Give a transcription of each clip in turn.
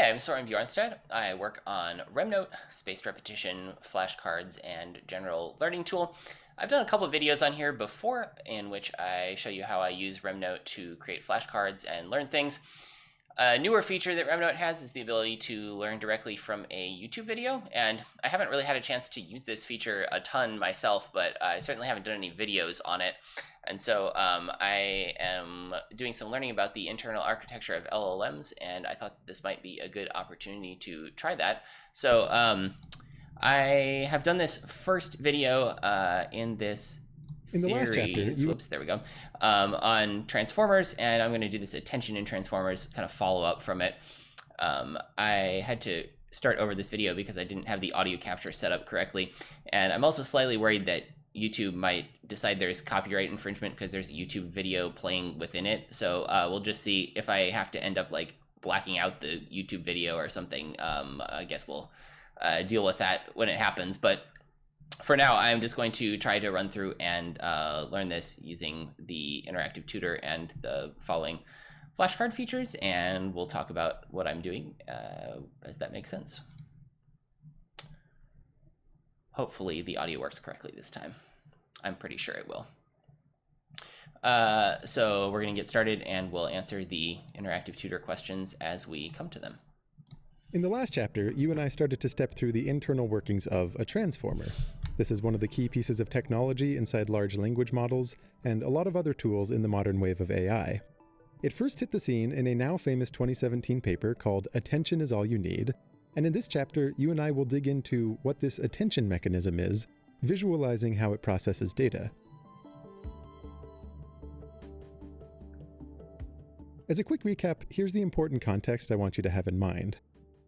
Hi, I'm Soren Bjornstad. I work on RemNote, spaced repetition, flashcards, and general learning tool. I've done a couple of videos on here before in which I show you how I use RemNote to create flashcards and learn things. A newer feature that RemNote has is the ability to learn directly from a YouTube video, and I haven't really had a chance to use this feature a ton myself, but I certainly haven't done any videos on it. And so I am doing some learning about the internal architecture of LLMs, and I thought that this might be a good opportunity to try that. So I have done this first video in this In the last chapter, whoops, there we go, on transformers, and I'm going to do this attention in transformers, kind of follow up from it. I had to start over this video because I didn't have the audio capture set up correctly, and I'm also slightly worried that YouTube might decide there's copyright infringement because there's a YouTube video playing within it. So we'll just see if I have to end up like blacking out the YouTube video or something. I guess we'll deal with that when it happens. But for now, I'm just going to try to run through and learn this using the Interactive Tutor and the following flashcard features, and we'll talk about what I'm doing as that makes sense. Hopefully the audio works correctly this time. I'm pretty sure it will. So we're going to get started and we'll answer the Interactive Tutor questions as we come to them. In the last chapter, you and I started to step through the internal workings of a transformer. This is one of the key pieces of technology inside large language models and a lot of other tools in the modern wave of AI. It first hit the scene in a now famous 2017 paper called Attention is All You Need. And in this chapter, you and I will dig into what this attention mechanism is, visualizing how it processes data. As a quick recap, here's the important context I want you to have in mind.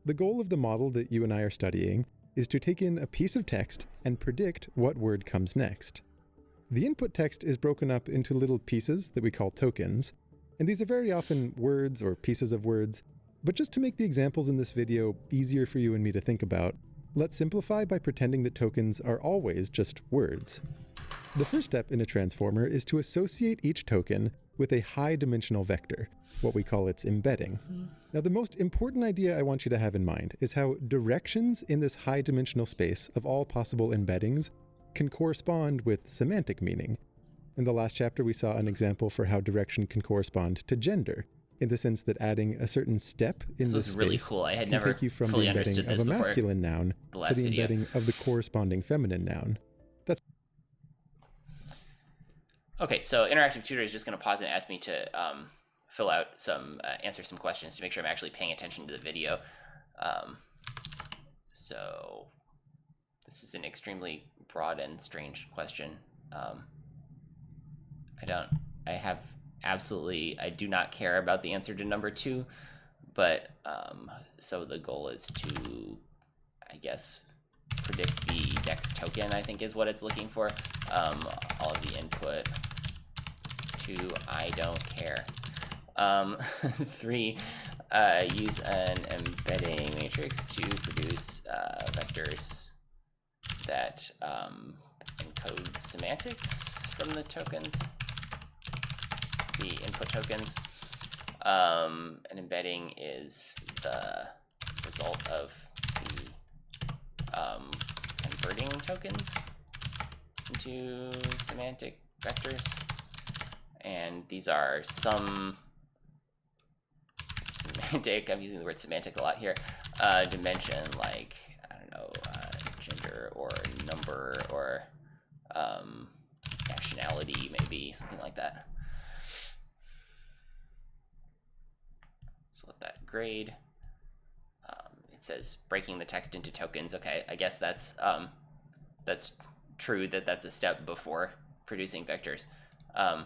The goal of the model that you and I are studying is to take in a piece of text and predict what word comes next. The input text is broken up into little pieces that we call tokens, and these are very often words or pieces of words. But just to make the examples in this video easier for you and me to think about, let's simplify by pretending that tokens are always just words. The first step in a transformer is to associate each token with a high-dimensional vector, what we call its embedding. Now, the most important idea I want you to have in mind is how directions in this high-dimensional space of all possible embeddings can correspond with semantic meaning. In the last chapter, we saw an example for how direction can correspond to gender, in the sense that adding a certain step in this space really cool. I had never take you from fully the embedding understood of this a before masculine noun to the embedding of the corresponding feminine noun. That's okay. So Interactive Tutor is just going to pause and ask me to fill out some, answer some questions to make sure I'm actually paying attention to the video. So this is an extremely broad and strange question. I do not care about the answer to number 2, but so the goal is to, I guess, predict the next token, I think is what it's looking for. All of the input to I don't care. 3, use an embedding matrix to produce vectors that encode semantics from the tokens. The input tokens. An embedding is the result of the converting tokens into semantic vectors. And these are some semantic, I'm using the word semantic a lot here, dimension like, I don't know, gender or number or nationality, maybe, something like that. So let that grade. It says breaking the text into tokens. Okay, I guess that's true that that's a step before producing vectors. I'm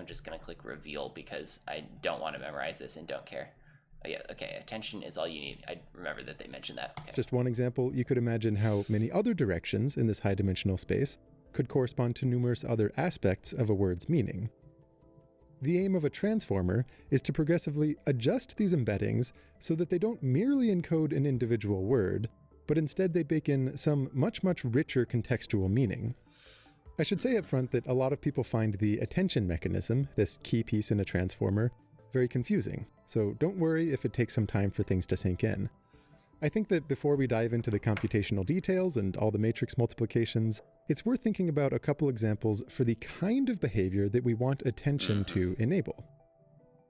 just gonna click reveal because I don't want to memorize this and don't care. Oh yeah, okay, attention is all you need. I remember that they mentioned that. Okay. just one example. You could imagine how many other directions in this high-dimensional space could correspond to numerous other aspects of a word's meaning. The aim of a transformer is to progressively adjust these embeddings so that they don't merely encode an individual word, but instead they bake in some much richer contextual meaning. I should say up front that a lot of people find the attention mechanism, this key piece in a transformer, very confusing, so don't worry if it takes some time for things to sink in. I think that before we dive into the computational details and all the matrix multiplications, it's worth thinking about a couple examples for the kind of behavior that we want attention to enable.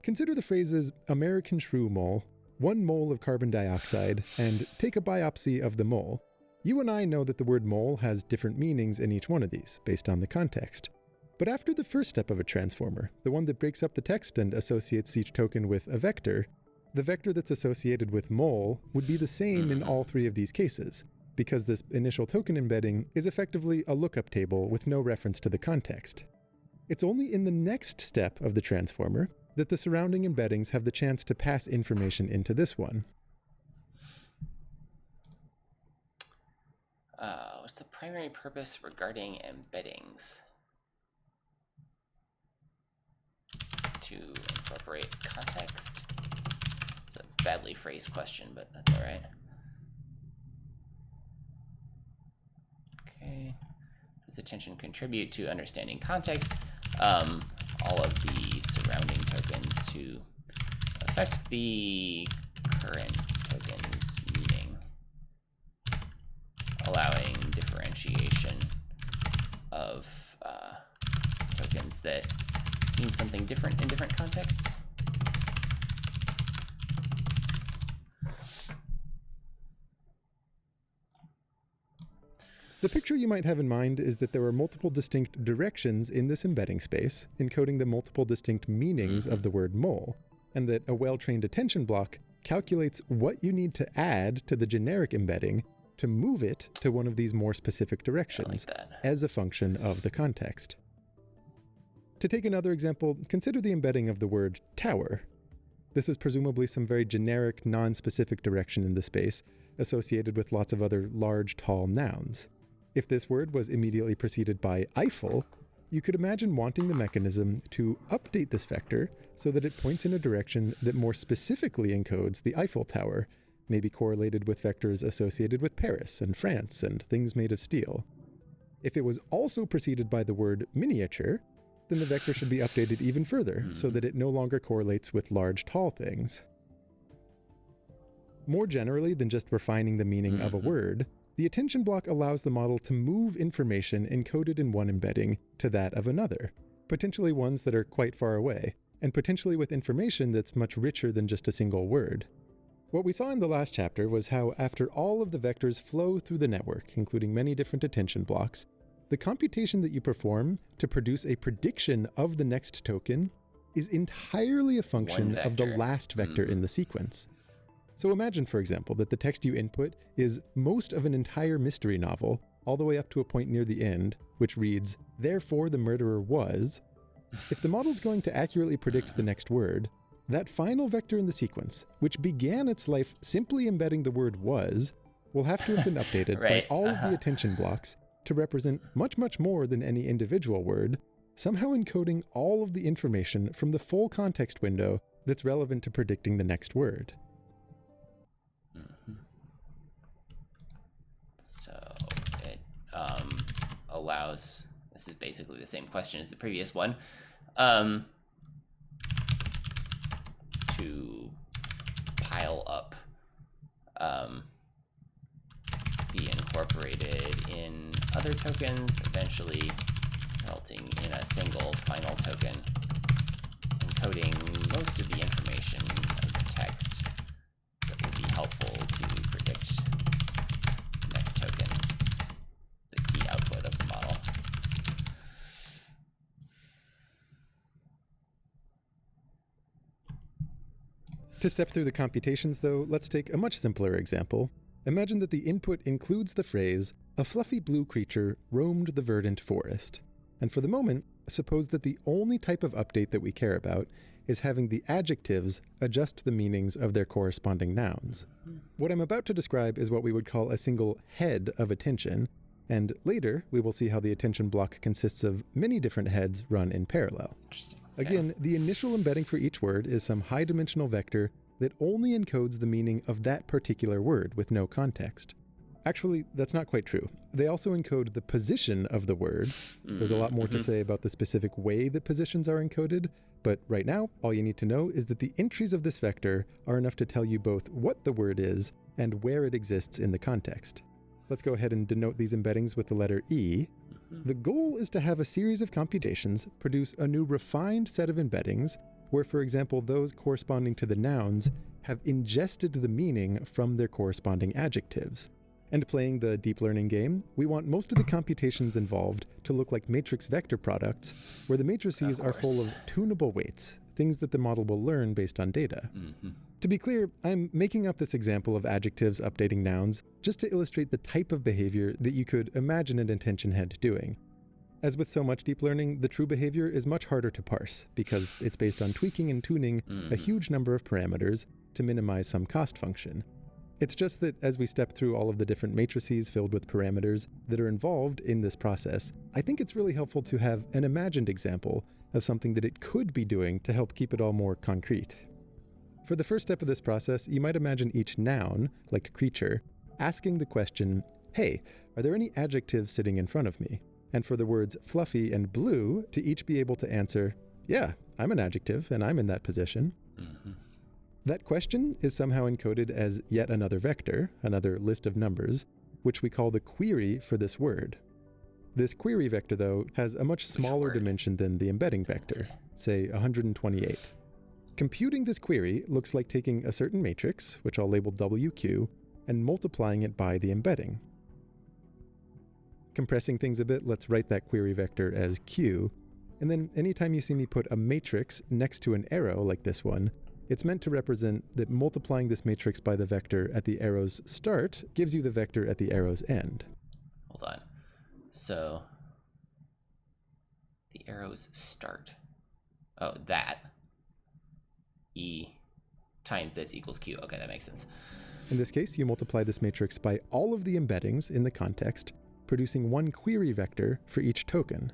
Consider the phrases American shrew mole, 1 mole of carbon dioxide, and take a biopsy of the mole. You and I know that the word mole has different meanings in each one of these, based on the context. But after the first step of a transformer, the one that breaks up the text and associates each token with a vector, the vector that's associated with mole would be the same in all 3 of these cases, because this initial token embedding is effectively a lookup table with no reference to the context. It's only in the next step of the transformer that the surrounding embeddings have the chance to pass information into this one. What's the primary purpose regarding embeddings? To incorporate context. It's a badly phrased question, but that's all right. Okay. Does attention contribute to understanding context? All of the surrounding tokens to affect the current token's meaning, allowing differentiation of tokens that mean something different in different contexts. The picture you might have in mind is that there are multiple distinct directions in this embedding space, encoding the multiple distinct meanings of the word mole, and that a well-trained attention block calculates what you need to add to the generic embedding to move it to one of these more specific directions as a function of the context. To take another example, consider the embedding of the word tower. This is presumably some very generic, non-specific direction in the space associated with lots of other large, tall nouns. If this word was immediately preceded by Eiffel, you could imagine wanting the mechanism to update this vector so that it points in a direction that more specifically encodes the Eiffel Tower, maybe correlated with vectors associated with Paris and France and things made of steel. If it was also preceded by the word miniature, then the vector should be updated even further so that it no longer correlates with large, tall things. More generally than just refining the meaning of a word, the attention block allows the model to move information encoded in one embedding to that of another, potentially ones that are quite far away, and potentially with information that's much richer than just a single word. What we saw in the last chapter was how after all of the vectors flow through the network, including many different attention blocks, the computation that you perform to produce a prediction of the next token is entirely a function of the last vector in the sequence. So imagine, for example, that the text you input is most of an entire mystery novel, all the way up to a point near the end, which reads, "Therefore the murderer was." If the model's going to accurately predict the next word, that final vector in the sequence, which began its life simply embedding the word was, will have to have been updated by all of the attention blocks to represent much, much more than any individual word, somehow encoding all of the information from the full context window that's relevant to predicting the next word. So it allows, this is basically the same question as the previous one, to pile up, be incorporated in other tokens, eventually resulting in a single final token, encoding most of the information of the text that will be helpful to predict the next token, the key output of the model. To step through the computations, though, let's take a much simpler example. Imagine that the input includes the phrase, "A fluffy blue creature roamed the verdant forest." And for the moment, suppose that the only type of update that we care about is having the adjectives adjust the meanings of their corresponding nouns. What I'm about to describe is what we would call a single head of attention, and later we will see how the attention block consists of many different heads run in parallel. Interesting. Again, the initial embedding for each word is some high-dimensional vector that only encodes the meaning of that particular word with no context. Actually, that's not quite true. They also encode the position of the word. There's a lot more to say about the specific way that positions are encoded, But right now, all you need to know is that the entries of this vector are enough to tell you both what the word is and where it exists in the context. Let's go ahead and denote these embeddings with the letter E. The goal is to have a series of computations produce a new refined set of embeddings where, for example, those corresponding to the nouns have ingested the meaning from their corresponding adjectives. And playing the deep learning game, we want most of the computations involved to look like matrix vector products, where the matrices are full of tunable weights, things that the model will learn based on data. To be clear, I'm making up this example of adjectives updating nouns just to illustrate the type of behavior that you could imagine an attention head doing. As with so much deep learning, the true behavior is much harder to parse because it's based on tweaking and tuning a huge number of parameters to minimize some cost function. It's just that as we step through all of the different matrices filled with parameters that are involved in this process, I think it's really helpful to have an imagined example of something that it could be doing to help keep it all more concrete. For the first step of this process, you might imagine each noun, like creature, asking the question, hey, are there any adjectives sitting in front of me? And for the words fluffy and blue to each be able to answer, yeah, I'm an adjective and I'm in that position. That question is somehow encoded as yet another vector, another list of numbers, which we call the query for this word. This query vector, though, has a much smaller dimension than the embedding vector, say 128. Computing this query looks like taking a certain matrix, which I'll label WQ, and multiplying it by the embedding. Compressing things a bit, let's write that query vector as Q, and then anytime you see me put a matrix next to an arrow like this one, it's meant to represent that multiplying this matrix by the vector at the arrow's start gives you the vector at the arrow's end. Hold on. So the arrow's start. Oh, that. E times this equals Q. Okay, that makes sense. In this case, you multiply this matrix by all of the embeddings in the context, producing one query vector for each token.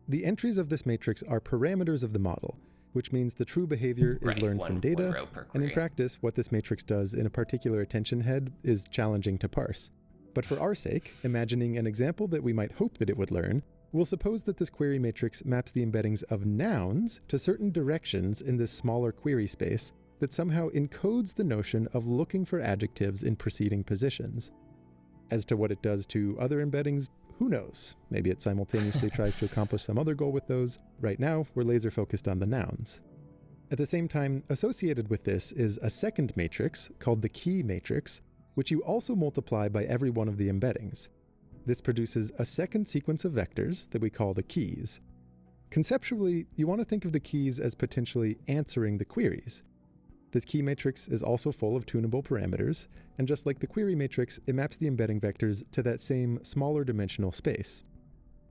The entries of this matrix are parameters of the model, which means the true behavior is learned from data, and in practice, what this matrix does in a particular attention head is challenging to parse. But for our sake, imagining an example that we might hope that it would learn, we'll suppose that this query matrix maps the embeddings of nouns to certain directions in this smaller query space that somehow encodes the notion of looking for adjectives in preceding positions. As to what it does to other embeddings, who knows? Maybe it simultaneously tries to accomplish some other goal with those. Right now, we're laser focused on the nouns. At the same time, associated with this is a second matrix called the key matrix, which you also multiply by every one of the embeddings. This produces a second sequence of vectors that we call the keys. Conceptually, you want to think of the keys as potentially answering the queries. This key matrix is also full of tunable parameters, and just like the query matrix, it maps the embedding vectors to that same smaller dimensional space.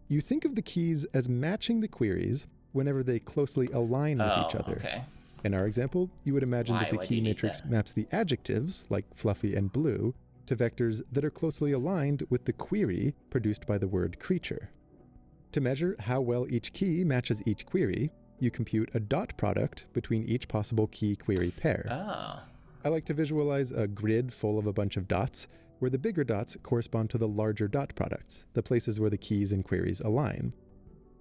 You think of the keys as matching the queries whenever they closely align with each other. Okay. In our example, you would imagine that the key matrix maps the adjectives, like fluffy and blue, to vectors that are closely aligned with the query produced by the word creature. To measure how well each key matches each query, you compute a dot product between each possible key-query pair. I like to visualize a grid full of a bunch of dots, where the bigger dots correspond to the larger dot products, the places where the keys and queries align.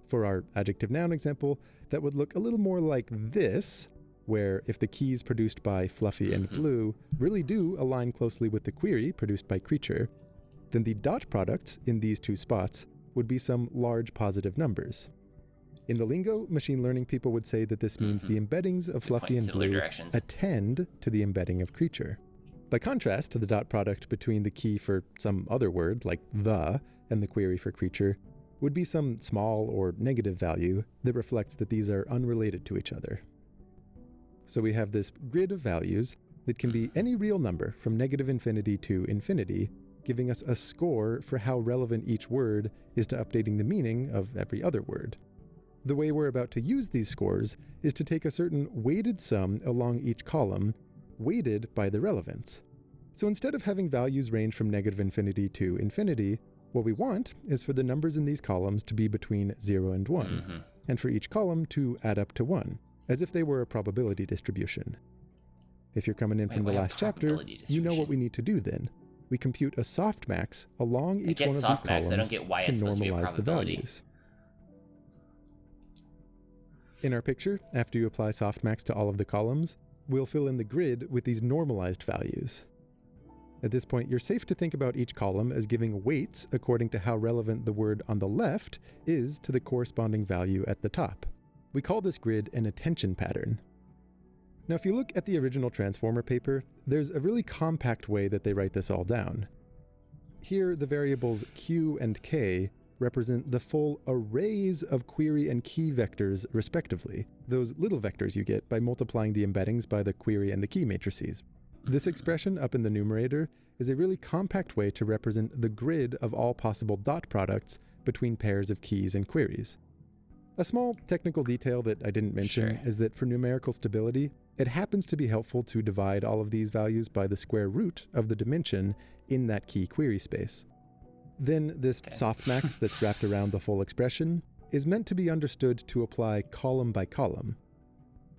For our adjective-noun example, that would look a little more like this, where if the keys produced by fluffy and blue really do align closely with the query produced by creature, then the dot products in these two spots would be some large positive numbers. In the lingo, machine learning people would say that this means the embeddings of fluffy and blue attend to the embedding of creature. By contrast to the dot product between the key for some other word, like the, and the query for creature, would be some small or negative value that reflects that these are unrelated to each other. So we have this grid of values that can be any real number from negative infinity to infinity, giving us a score for how relevant each word is to updating the meaning of every other word. The way we're about to use these scores is to take a certain weighted sum along each column, weighted by the relevance. So instead of having values range from negative infinity to infinity, what we want is for the numbers in these columns to be between 0 and 1, and for each column to add up to 1, as if they were a probability distribution. If you're coming in from the last chapter, you know what we need to do then. We compute a softmax along each one of these columns I don't get why to it's supposed to be a normalize the probability. values. In our picture, after you apply softmax to all of the columns, we'll fill in the grid with these normalized values. At this point, you're safe to think about each column as giving weights according to how relevant the word on the left is to the corresponding value at the top. We call this grid an attention pattern. Now, if you look at the original Transformer paper, there's a really compact way that they write this all down. Here, the variables q and k represent the full arrays of query and key vectors respectively, those little vectors you get by multiplying the embeddings by the query and the key matrices. This expression up in the numerator is a really compact way to represent the grid of all possible dot products between pairs of keys and queries. A small technical detail that I didn't mention is that for numerical stability, it happens to be helpful to divide all of these values by the square root of the dimension in that key query space. Then this softmax that's wrapped around the full expression is meant to be understood to apply column by column.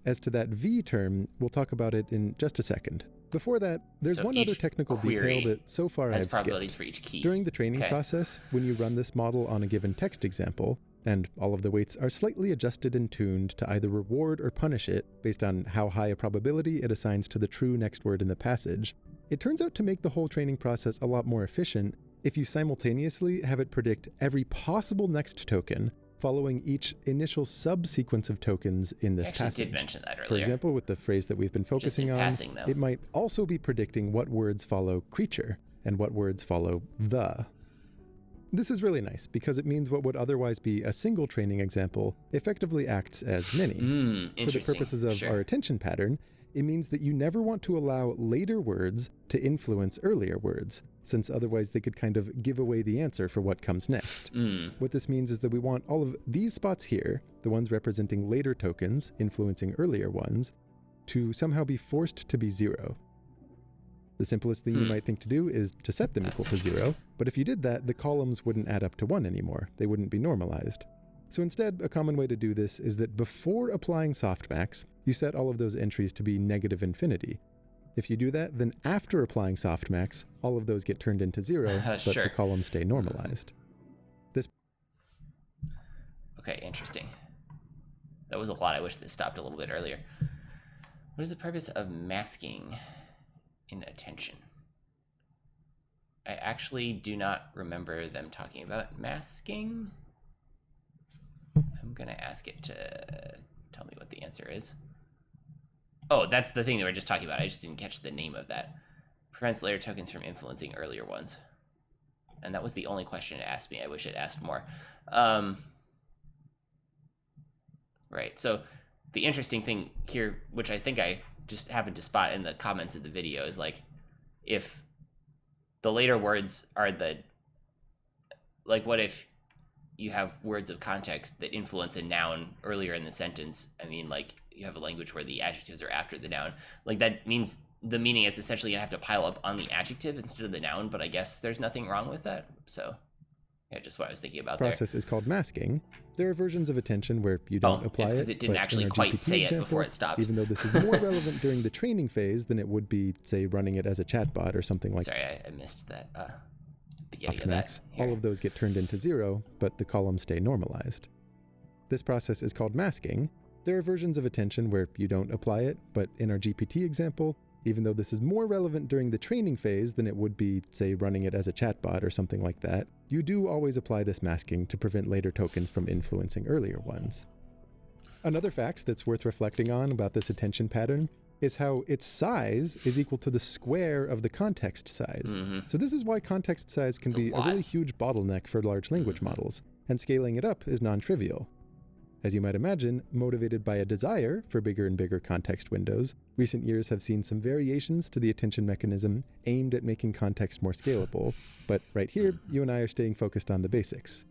As to that V term, we'll talk about it in just a second. Before that, there's one other technical detail that so far I've skipped. For each key. During the training process, when you run this model on a given text example, and all of the weights are slightly adjusted and tuned to either reward or punish it based on how high a probability it assigns to the true next word in the passage, it turns out to make the whole training process a lot more efficient if you simultaneously have it predict every possible next token following each initial subsequence of tokens in this passage. I actually did mention that earlier. For example, with the phrase that we've been focusing on, it might also be predicting what words follow creature and what words follow the. This is really nice because it means what would otherwise be a single training example effectively acts as many. For the purposes of our attention pattern, it means that you never want to allow later words to influence earlier words, since otherwise they could kind of give away the answer for what comes next. What this means is that we want all of these spots here, the ones representing later tokens influencing earlier ones, to somehow be forced to be 0. The simplest thing you might think to do is to set them equal to 0, but if you did that, the columns wouldn't add up to 1 anymore. They wouldn't be normalized. So instead, a common way to do this is that before applying softmax, you set all of those entries to be negative infinity. If you do that, then after applying softmax, all of those get turned into 0, but the columns stay normalized. Okay, interesting. That was a lot. I wish this stopped a little bit earlier. What is the purpose of masking in attention? I actually do not remember them talking about masking. I'm gonna ask it to tell me what the answer is. Oh, that's the thing that we're just talking about. I just didn't catch the name of that. Prevents later tokens from influencing earlier ones. And that was the only question it asked me. I wish it asked more. Right, so the interesting thing here, which I think I just happened to spot in the comments of the video, is like, if the later words are what if you have words of context that influence a noun earlier in the sentence? I mean, like, you have a language where the adjectives are after the noun. Like, that means the meaning is essentially gonna have to pile up on the adjective instead of the noun, but I guess there's nothing wrong with that. So, yeah, just what I was thinking about there. The process is called masking. There are versions of attention where you don't apply it. Because it didn't actually quite say it before it stopped. Even though this is more relevant during the training phase than it would be, say, running it as a chatbot or something like that. Sorry, I missed that beginning of that. All of those get turned into 0, but the columns stay normalized. This process is called masking. There are versions of attention where you don't apply it, but in our GPT example, even though this is more relevant during the training phase than it would be, say, running it as a chatbot or something like that, you do always apply this masking to prevent later tokens from influencing earlier ones. Another fact that's worth reflecting on about this attention pattern is how its size is equal to the square of the context size. So this is why context size can be a really huge bottleneck for large language models, and scaling it up is non-trivial. As you might imagine, motivated by a desire for bigger and bigger context windows, recent years have seen some variations to the attention mechanism aimed at making context more scalable, but right here, you and I are staying focused on the basics.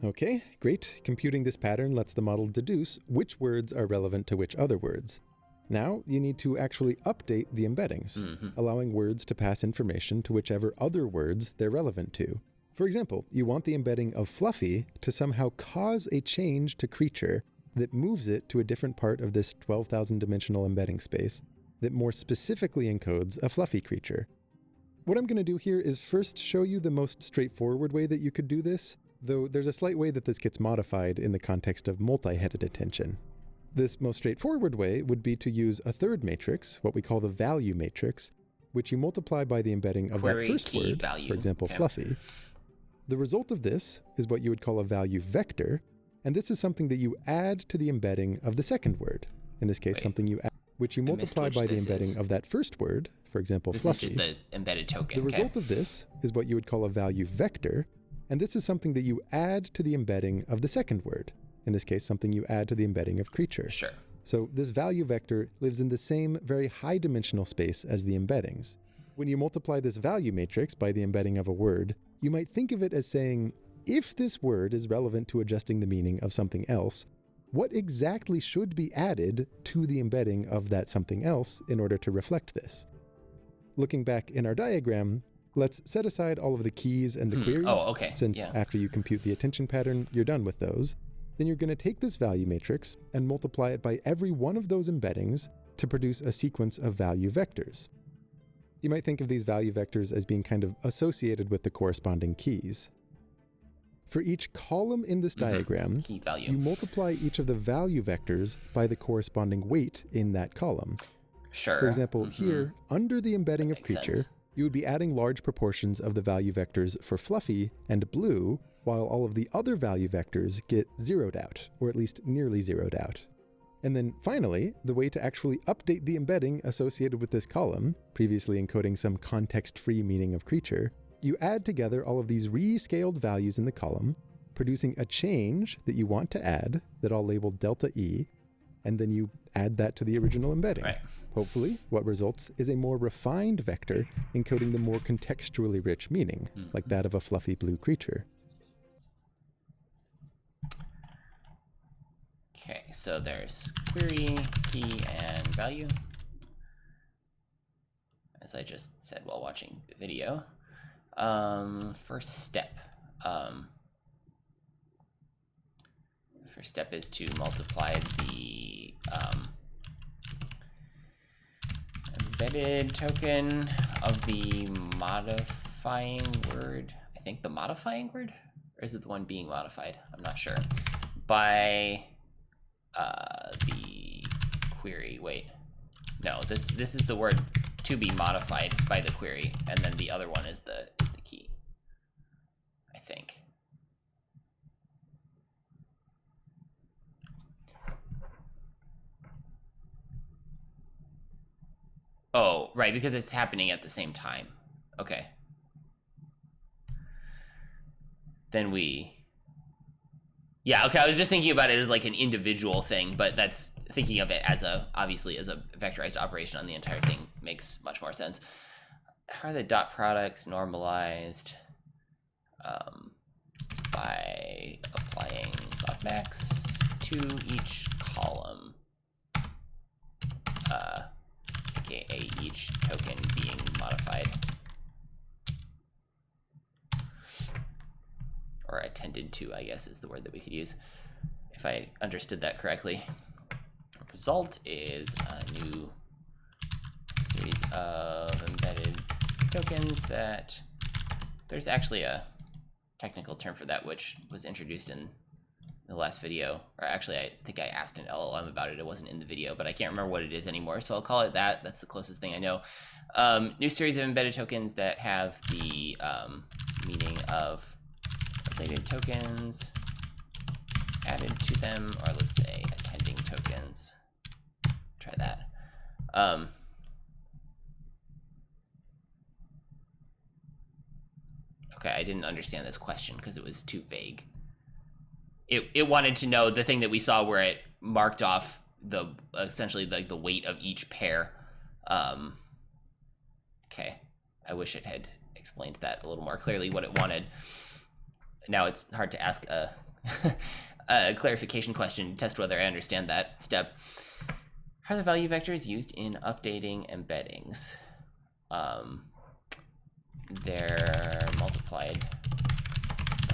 Okay, great. Computing this pattern lets the model deduce which words are relevant to which other words. Now, you need to actually update the embeddings, allowing words to pass information to whichever other words they're relevant to. For example, you want the embedding of fluffy to somehow cause a change to creature that moves it to a different part of this 12,000 dimensional embedding space that more specifically encodes a fluffy creature. What I'm going to do here is first show you the most straightforward way that you could do this, though there's a slight way that this gets modified in the context of multi-headed attention. This most straightforward way would be to use a third matrix, what we call the value matrix, which you multiply by the embedding of Query that first key word, value. for example, Okay. fluffy. The result of this is what you would call a value vector, and this is something that you add to the embedding of the second word. In this case, Wait. something you add, which you I missed multiply which by the this embedding is. of that first word, for example, This fluffy. is just the embedded token. The result of this is what you would call a value vector, and this is something that you add to the embedding of the second word. In this case, something you add to the embedding of creature. Sure. So this value vector lives in the same very high dimensional space as the embeddings. When you multiply this value matrix by the embedding of a word, you might think of it as saying, if this word is relevant to adjusting the meaning of something else, what exactly should be added to the embedding of that something else in order to reflect this? Looking back in our diagram, let's set aside all of the keys and the queries, Oh, okay. since Yeah. after you compute the attention pattern, you're done with those. Then you're going to take this value matrix and multiply it by every one of those embeddings to produce a sequence of value vectors. You might think of these value vectors as being kind of associated with the corresponding keys. For each column in this diagram, Key value. you multiply each of the value vectors by the corresponding weight in that column. Sure. For example, here, under the embedding of makes creature, sense. you would be adding large proportions of the value vectors for fluffy and blue, while all of the other value vectors get zeroed out, or at least nearly zeroed out. And then finally, the way to actually update the embedding associated with this column, previously encoding some context-free meaning of creature, you add together all of these rescaled values in the column, producing a change that you want to add that I'll label delta E, and then you add that to the original embedding. Right. Hopefully, what results is a more refined vector encoding the more contextually rich meaning, like that of a fluffy blue creature. Okay, so there's query, key, and value. As I just said while watching the video. First step. First step is to multiply the embedded token of the modifying word. I think the modifying word? Or is it the one being modified? I'm not sure. By the query. Wait. No, this is the word to be modified by the query, and then the other one is the key. I think. Oh, right, because it's happening at the same time. Okay. Then we... Yeah, okay, I was just thinking about it as like an individual thing, but that's thinking of it as obviously as a vectorized operation on the entire thing makes much more sense. How are the dot products normalized? By applying softmax to each column, aka each token being modified. Or attended to, I guess is the word that we could use, if I understood that correctly. Result is a new series of embedded tokens that there's actually a technical term for that, which was introduced in the last video, or actually I think I asked an LLM about it. It wasn't in the video, but I can't remember what it is anymore, so I'll call it that. That's the closest thing I know. New series of embedded tokens that have the meaning of related tokens added to them, or let's say attending tokens. Try that. Okay, I didn't understand this question because it was too vague. It wanted to know the thing that we saw where it marked off the essentially like the weight of each pair. Okay, I wish it had explained that a little more clearly what it wanted. Now it's hard to ask a, a clarification question to test whether I understand that step. How are the value vectors used in updating embeddings? They're multiplied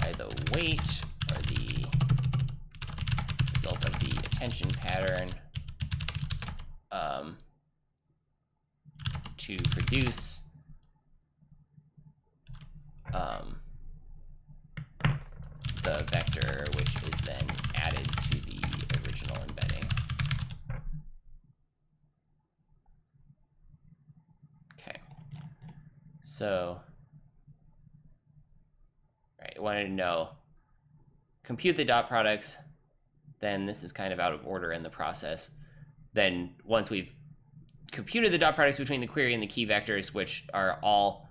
by the weight or the result of the attention pattern to produce the vector, which is then added to the original embedding. Okay. So, right, I wanted to know, compute the dot products, then this is kind of out of order in the process. Then once we've computed the dot products between the query and the key vectors, which are all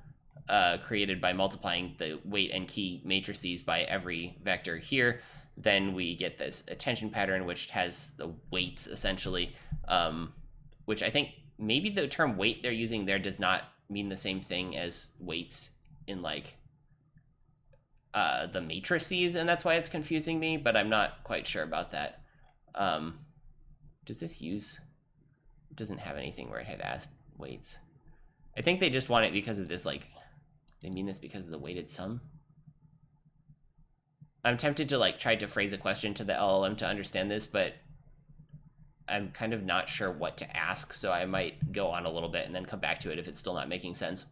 created by multiplying the weight and key matrices by every vector here, then we get this attention pattern, which has the weights essentially, which I think maybe the term weight they're using there does not mean the same thing as weights in like the matrices, and that's why it's confusing me, but I'm not quite sure about that. Does this use, it doesn't have anything where it had asked weights. I think they just want it because of this, like, they mean this because of the weighted sum. I'm tempted to like try to phrase a question to the LLM to understand this, but I'm kind of not sure what to ask, so I might go on a little bit and then come back to it if it's still not making sense.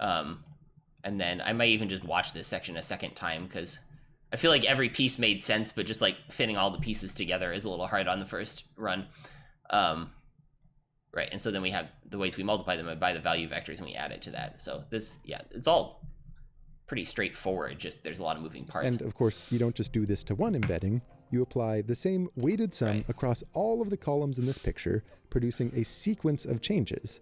And then I might even just watch this section a second time, because I feel like every piece made sense, but just like fitting all the pieces together is a little hard on the first run. Right, and so then we have the ways we multiply them by the value vectors, and we add it to that. So this, yeah, it's all pretty straightforward, just there's a lot of moving parts. And of course, you don't just do this to one embedding, you apply the same weighted sum across all of the columns in this picture, producing a sequence of changes.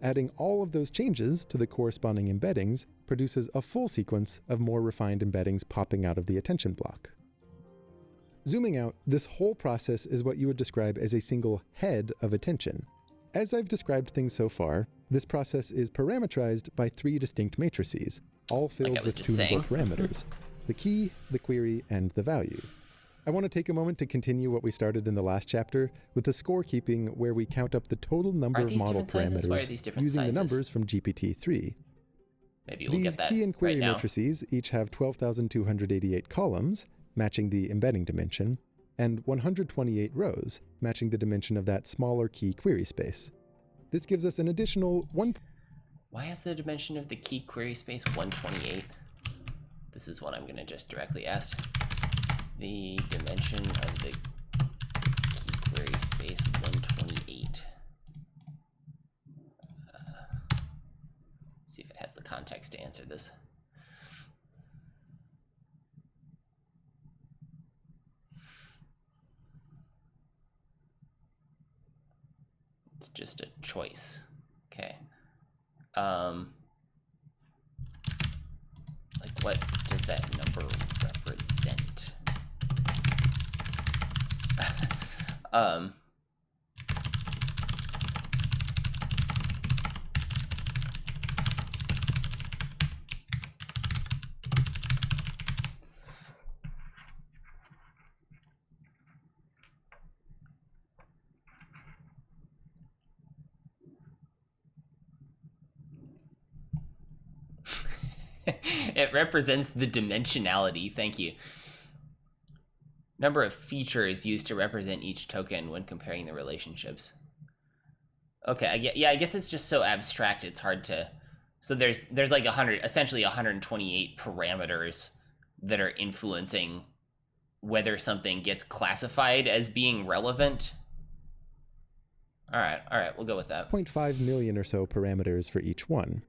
Adding all of those changes to the corresponding embeddings produces a full sequence of more refined embeddings popping out of the attention block. Zooming out, this whole process is what you would describe as a single head of attention. As I've described things so far, this process is parameterized by 3 distinct matrices, all filled with tunable parameters: the key, the query, and the value. I want to take a moment to continue what we started in the last chapter with the scorekeeping, where we count up the total number of model parameters using the numbers from GPT-3. Maybe we'll get that. These key and query right now. matrices each have 12,288 columns, matching the embedding dimension, and 128 rows, matching the dimension of that smaller key query space. This gives us an additional Why is the dimension of the key query space 128? This is what I'm going to just directly ask. The dimension of the key query space 128. See if it has the context to answer this. It's just a choice. Okay. Like, what does that number represent? It represents the dimensionality. Thank you. Number of features used to represent each token when comparing the relationships. Okay, I guess it's just so abstract, it's hard to... So there's like essentially 128 parameters that are influencing whether something gets classified as being relevant. All right, we'll go with that. 0.5 million or so parameters for each one.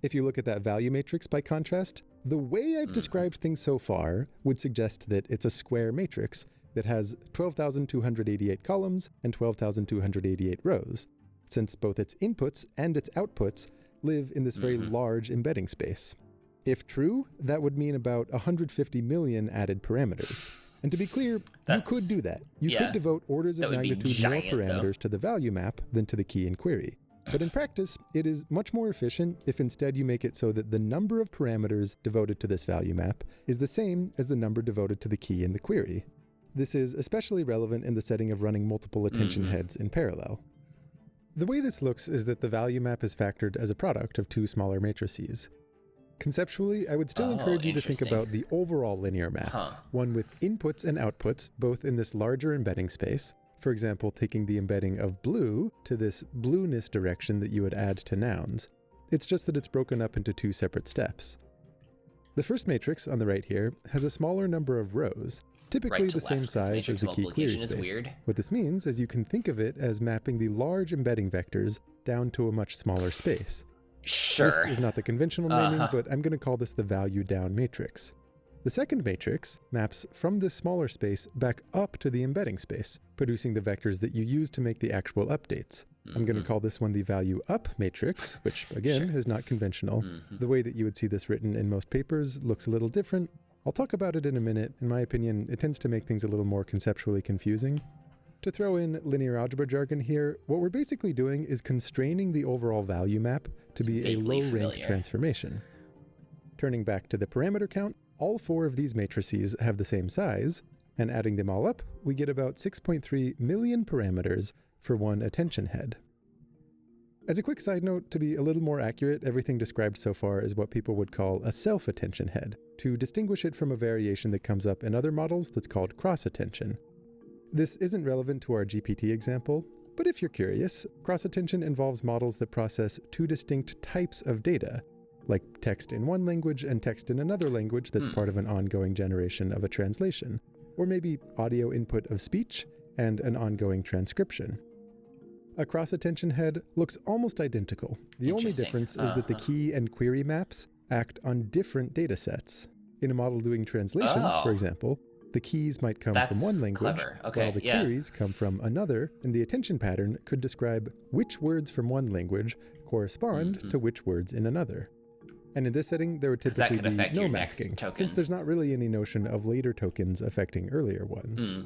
If you look at that value matrix, by contrast, the way I've described things so far would suggest that it's a square matrix that has 12,288 columns and 12,288 rows, since both its inputs and its outputs live in this very large embedding space. If true, that would mean about 150 million added parameters. And to be clear, you could do that. You could devote orders of magnitude more parameters to the value map than to the key and query. But in practice, it is much more efficient if instead you make it so that the number of parameters devoted to this value map is the same as the number devoted to the key in the query. This is especially relevant in the setting of running multiple attention heads in parallel. The way this looks is that the value map is factored as a product of 2 smaller matrices. Conceptually, I would still encourage you to think about the overall linear map, one with inputs and outputs both in this larger embedding space. For example, taking the embedding of blue to this blueness direction that you would add to nouns. It's just that it's broken up into 2 separate steps. The first matrix on the right here has a smaller number of rows, typically the same size as the key query space. Weird. What this means is you can think of it as mapping the large embedding vectors down to a much smaller space. Sure. This is not the conventional naming, but I'm going to call this the value down matrix. The second matrix maps from this smaller space back up to the embedding space, producing the vectors that you use to make the actual updates. I'm going to call this one the value up matrix, which again is not conventional. The way that you would see this written in most papers looks a little different. I'll talk about it in a minute. In my opinion, it tends to make things a little more conceptually confusing. To throw in linear algebra jargon here, what we're basically doing is constraining the overall value map to be a low-rank transformation. Turning back to the parameter count, all 4 of these matrices have the same size, and adding them all up, we get about 6.3 million parameters for one attention head. As a quick side note, to be a little more accurate, everything described so far is what people would call a self-attention head, to distinguish it from a variation that comes up in other models that's called cross-attention. This isn't relevant to our GPT example, but if you're curious, cross-attention involves models that process 2 distinct types of data, like text in one language and text in another language that's part of an ongoing generation of a translation, or maybe audio input of speech and an ongoing transcription. A cross-attention head looks almost identical. The only difference is that the key and query maps act on different data sets. In a model doing translation, for example, the keys might come from one language, while the queries come from another, and the attention pattern could describe which words from one language correspond to which words in another. And in this setting, there would typically be no masking, since there's not really any notion of later tokens affecting earlier ones.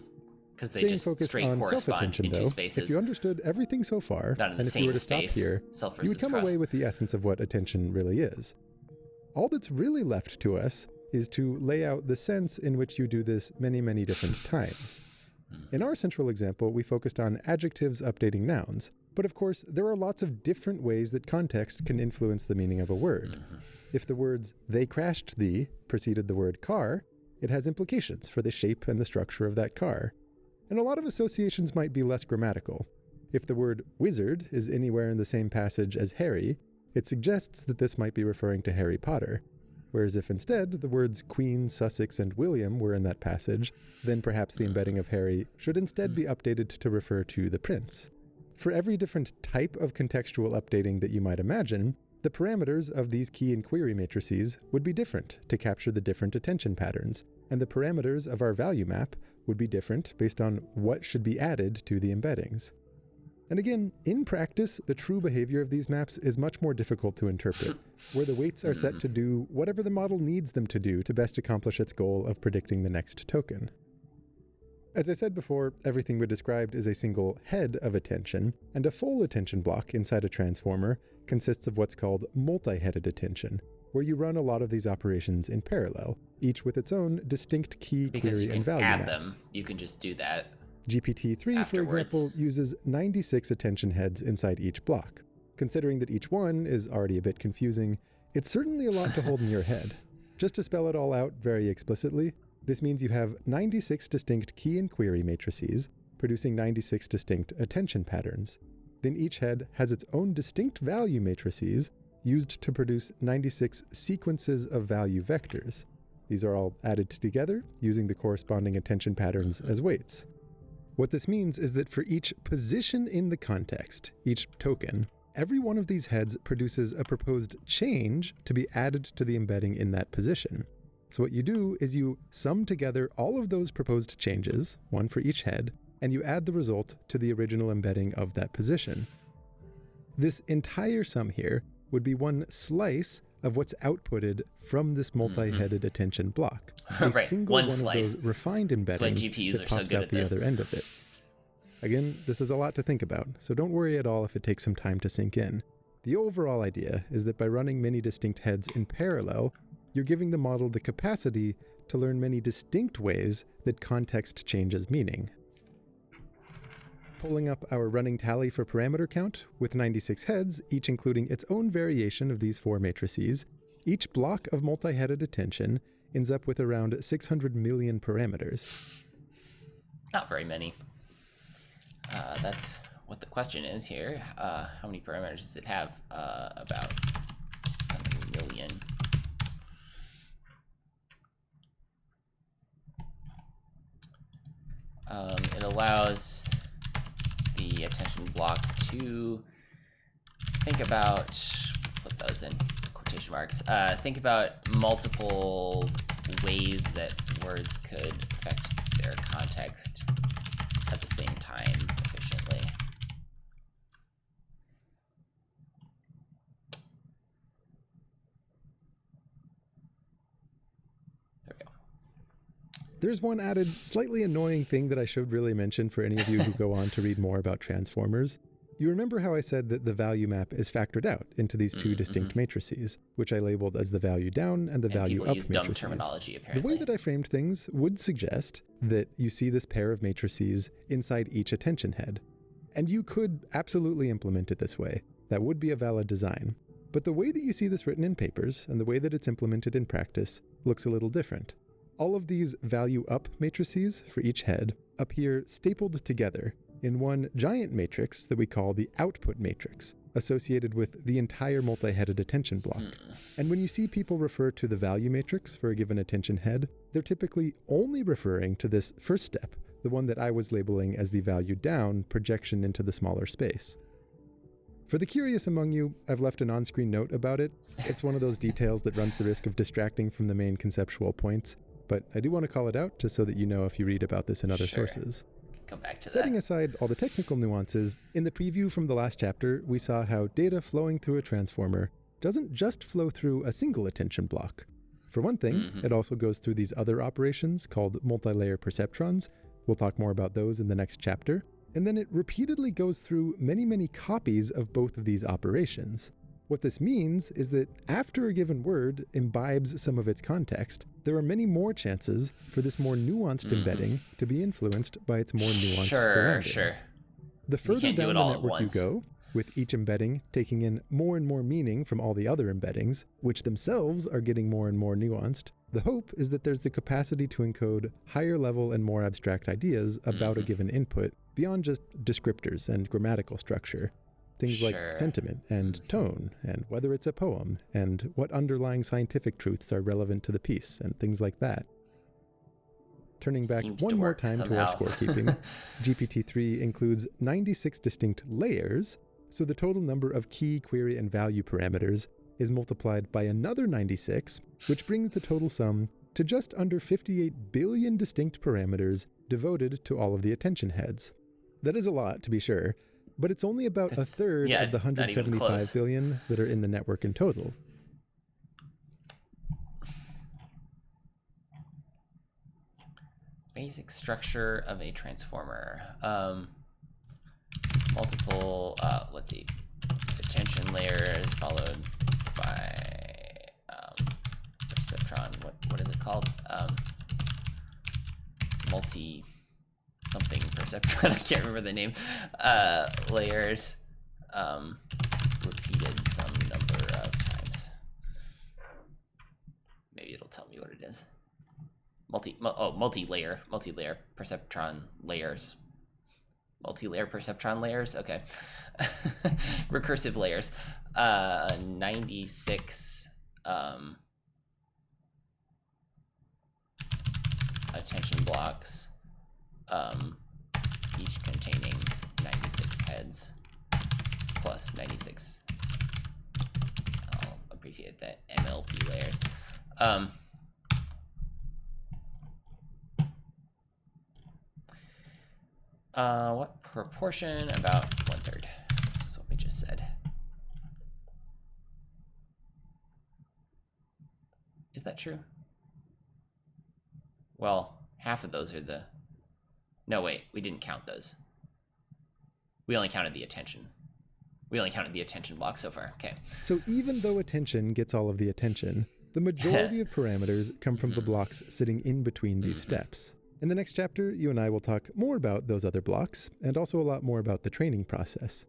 Because they just straight correspond in 2 spaces. If you understood everything so far, and if you were to stop here, you would come away with the essence of what attention really is. All that's really left to us is to lay out the sense in which you do this many, many different times. In our central example, we focused on adjectives updating nouns, but of course, there are lots of different ways that context can influence the meaning of a word. If the words, "they crashed thee," preceded the word car, it has implications for the shape and the structure of that car. And a lot of associations might be less grammatical. If the word wizard is anywhere in the same passage as Harry, it suggests that this might be referring to Harry Potter. Whereas if instead the words Queen, Sussex, and William were in that passage, then perhaps the embedding of Harry should instead be updated to refer to the prince. For every different type of contextual updating that you might imagine, the parameters of these key and query matrices would be different to capture the different attention patterns, and the parameters of our value map would be different based on what should be added to the embeddings. And again, in practice, the true behavior of these maps is much more difficult to interpret, where the weights are set to do whatever the model needs them to do to best accomplish its goal of predicting the next token. As I said before, everything we described is a single head of attention, and a full attention block inside a transformer consists of what's called multi-headed attention, where you run a lot of these operations in parallel, each with its own distinct key, query, and value maps. Because you can add them, you can just do that. GPT-3, for example, uses 96 attention heads inside each block. Considering that each one is already a bit confusing, it's certainly a lot to hold in your head. Just to spell it all out very explicitly, this means you have 96 distinct key and query matrices, producing 96 distinct attention patterns. Then each head has its own distinct value matrices, used to produce 96 sequences of value vectors. These are all added together, using the corresponding attention patterns as weights. What this means is that for each position in the context, each token, every one of these heads produces a proposed change to be added to the embedding in that position. So what you do is you sum together all of those proposed changes, one for each head, and you add the result to the original embedding of that position. This entire sum here would be one slice of what's outputted from this multi-headed attention block. A single one of those refined embeddings that pops out the other end of it. Again, this is a lot to think about, so don't worry at all if it takes some time to sink in. The overall idea is that by running many distinct heads in parallel, you're giving the model the capacity to learn many distinct ways that context changes meaning. Pulling up our running tally for parameter count, with 96 heads, each including its own variation of these 4 matrices, each block of multi-headed attention ends up with around 600 million parameters. Not very many. That's what the question is here. How many parameters does it have? About 600 million. It allows the attention block to think about, put those in quotation marks, think about multiple ways that words could affect their context at the same time efficiently. There we go. There's one added, slightly annoying thing that I should really mention for any of you who go on to read more about transformers. You remember how I said that the value map is factored out into these two distinct matrices, which I labeled as the value down and the value up use matrices. Dumb terminology, apparently. The way that I framed things would suggest that you see this pair of matrices inside each attention head. And you could absolutely implement it this way. That would be a valid design. But the way that you see this written in papers and the way that it's implemented in practice looks a little different. All of these value up matrices for each head appear stapled together in one giant matrix that we call the output matrix, associated with the entire multi-headed attention block. And when you see people refer to the value matrix for a given attention head, they're typically only referring to this first step, the one that I was labeling as the value down projection into the smaller space. For the curious among you, I've left an on-screen note about it. It's one of those details that runs the risk of distracting from the main conceptual points, but I do want to call it out just so that you know if you read about this in other sources. Come back to Setting that. aside all the technical nuances, in the preview from the last chapter, we saw how data flowing through a transformer doesn't just flow through a single attention block. For one thing, it also goes through these other operations called multi-layer perceptrons. We'll talk more about those in the next chapter. And then it repeatedly goes through many, many copies of both of these operations. What this means is that after a given word imbibes some of its context, there are many more chances for this more nuanced embedding to be influenced by its more nuanced surroundings. Sure. The further down the network you go, with each embedding taking in more and more meaning from all the other embeddings, which themselves are getting more and more nuanced, the hope is that there's the capacity to encode higher level and more abstract ideas about a given input beyond just descriptors and grammatical structure. Things like sentiment and tone, and whether it's a poem, and what underlying scientific truths are relevant to the piece, and things like that. Turning back one more time to our scorekeeping, GPT-3 includes 96 distinct layers, so the total number of key, query, and value parameters is multiplied by another 96, which brings the total sum to just under 58 billion distinct parameters devoted to all of the attention heads. That is a lot, to be sure, but it's only about a third of the 175 billion that are in the network in total. Basic structure of a transformer. Multiple, let's see, attention layers followed by perceptron. What is it called? Multi something perceptron. I can't remember the name. Layers repeated some number of times. Maybe it'll tell me what it is. Multi-layer perceptron layers. Multi-layer perceptron layers. Okay. Recursive layers. 96 attention blocks, each containing 96 heads plus 96. I'll abbreviate that, MLP layers. What proportion? About 1/3. That's what we just said. Is that true? Well, half of those are the... No, wait, we didn't count those. We only counted the attention. We only counted the attention block so far. Okay. So even though attention gets all of the attention, the majority of parameters come from the blocks sitting in between these steps. In the next chapter, you and I will talk more about those other blocks, and also a lot more about the training process.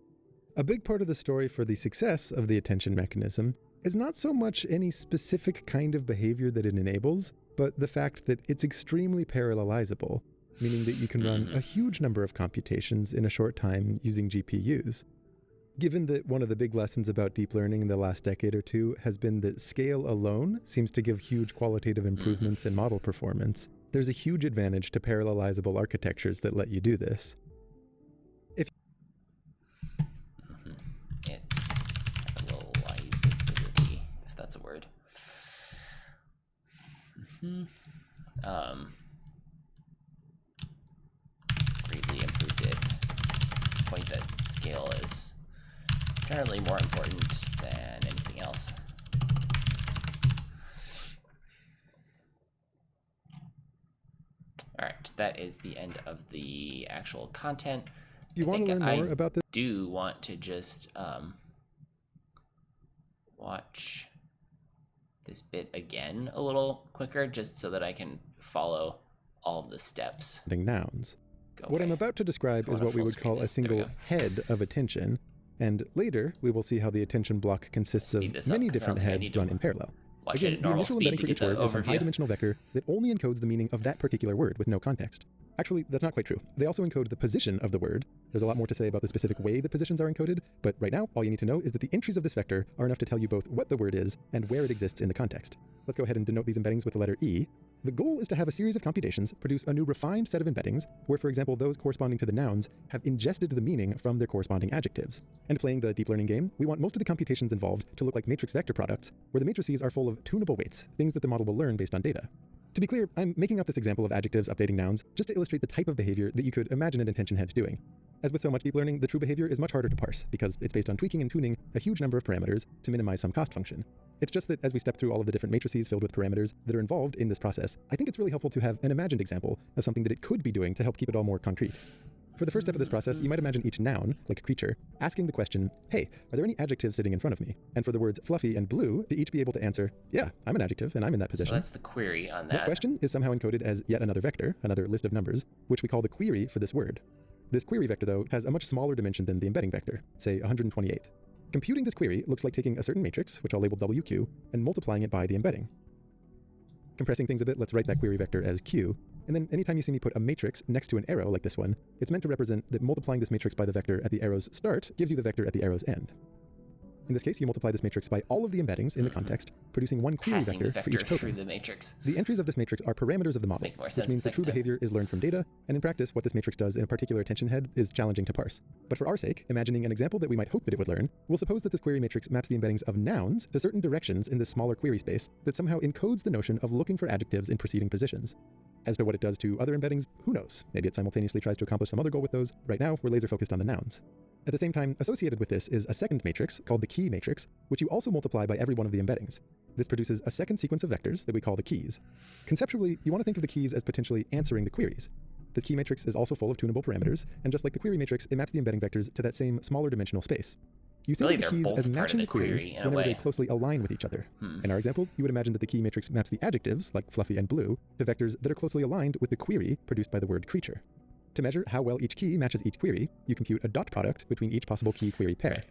A big part of the story for the success of the attention mechanism is not so much any specific kind of behavior that it enables, but the fact that it's extremely parallelizable, meaning that you can run a huge number of computations in a short time using GPUs. Given that one of the big lessons about deep learning in the last decade or two has been that scale alone seems to give huge qualitative improvements in model performance, There's a huge advantage to parallelizable architectures that let you do this. It's parallelizability, if that's a word. Greatly improved it. Point that scale is generally more important than anything else. All right, that is the end of the actual content. You want to learn more about this? I do want to just watch this bit again a little quicker, just so that I can follow all of the steps. Nouns. What I'm about to describe is what we would call a single head of attention, and later we will see how the attention block consists of many different heads run in parallel. Again, the initial embedding for each word is some high-dimensional vector that only encodes the meaning of that particular word with no context. Actually, that's not quite true. They also encode the position of the word. There's a lot more to say about the specific way the positions are encoded, but right now, all you need to know is that the entries of this vector are enough to tell you both what the word is and where it exists in the context. Let's go ahead and denote these embeddings with the letter E. The goal is to have a series of computations produce a new refined set of embeddings where, for example, those corresponding to the nouns have ingested the meaning from their corresponding adjectives. And playing the deep learning game, we want most of the computations involved to look like matrix vector products, where the matrices are full of tunable weights, things that the model will learn based on data. To be clear, I'm making up this example of adjectives updating nouns just to illustrate the type of behavior that you could imagine an attention head doing. As with so much deep learning, the true behavior is much harder to parse because it's based on tweaking and tuning a huge number of parameters to minimize some cost function. It's just that as we step through all of the different matrices filled with parameters that are involved in this process, I think it's really helpful to have an imagined example of something that it could be doing to help keep it all more concrete. For the first step of this process, you might imagine each noun, like a creature, asking the question, hey, are there any adjectives sitting in front of me? And for the words fluffy and blue to each be able to answer, yeah, I'm an adjective and I'm in that position. So that's the query on that. That question is somehow encoded as yet another vector, another list of numbers, which we call the query for this word. This query vector, though, has a much smaller dimension than the embedding vector, say 128. Computing this query looks like taking a certain matrix, which I'll label WQ, and multiplying it by the embedding. Compressing things a bit, let's write that query vector as Q. And then anytime you see me put a matrix next to an arrow like this one, it's meant to represent that multiplying this matrix by the vector at the arrow's start gives you the vector at the arrow's end. In this case, you multiply this matrix by all of the embeddings in the context, producing one query vector for each token. Through the matrix. The entries of this matrix are parameters of the model, which means the true behavior is learned from data, and in practice, what this matrix does in a particular attention head is challenging to parse. But for our sake, imagining an example that we might hope that it would learn, we'll suppose that this query matrix maps the embeddings of nouns to certain directions in this smaller query space that somehow encodes the notion of looking for adjectives in preceding positions. As to what it does to other embeddings, who knows? Maybe it simultaneously tries to accomplish some other goal with those. Right now, we're laser focused on the nouns. At the same time, associated with this is a second matrix called the key matrix, which you also multiply by every one of the embeddings. This produces a second sequence of vectors that we call the keys. Conceptually, you want to think of the keys as potentially answering the queries. This key matrix is also full of tunable parameters, and just like the query matrix, it maps the embedding vectors to that same smaller dimensional space. You think of the keys as matching the queries whenever they closely align with each other. In our example, you would imagine that the key matrix maps the adjectives, like fluffy and blue, to vectors that are closely aligned with the query produced by the word creature. To measure how well each key matches each query, you compute a dot product between each possible key-query pair.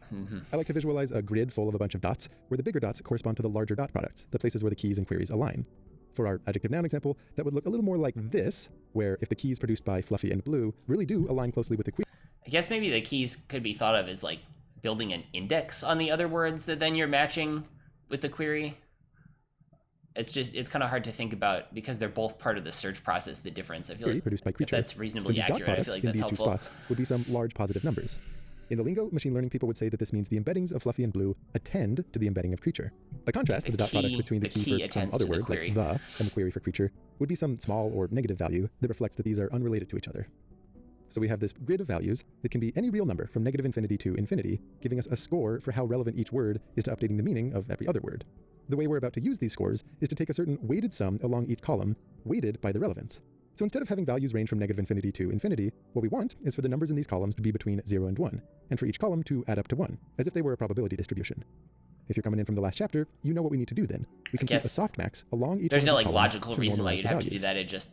I like to visualize a grid full of a bunch of dots, where the bigger dots correspond to the larger dot products, the places where the keys and queries align. For our adjective-noun example, that would look a little more like this, where if the keys produced by fluffy and blue really do align closely with the query. I guess maybe the keys could be thought of as like building an index on the other words that then you're matching with the query. It's kind of hard to think about because they're both part of the search process, the difference. I feel like produced by creature, if that's reasonably accurate, I feel like that's helpful. Spots would be some large positive numbers. In the lingo, machine learning people would say that this means the embeddings of fluffy and blue attend to the embedding of creature. By contrast, the dot product between the key for some other word, like the, and the query for creature, would be some small or negative value that reflects that these are unrelated to each other. So we have this grid of values that can be any real number from -infinity to infinity, giving us a score for how relevant each word is to updating the meaning of every other word. The way we're about to use these scores is to take a certain weighted sum along each column, weighted by the relevance. So instead of having values range from -infinity to infinity, what we want is for the numbers in these columns to be between 0 and 1, and for each column to add up to 1, as if they were a probability distribution. If you're coming in from the last chapter, you know what we need to do then. We can keep a softmax along each There's no like columns logical reason why you'd have to do that, it just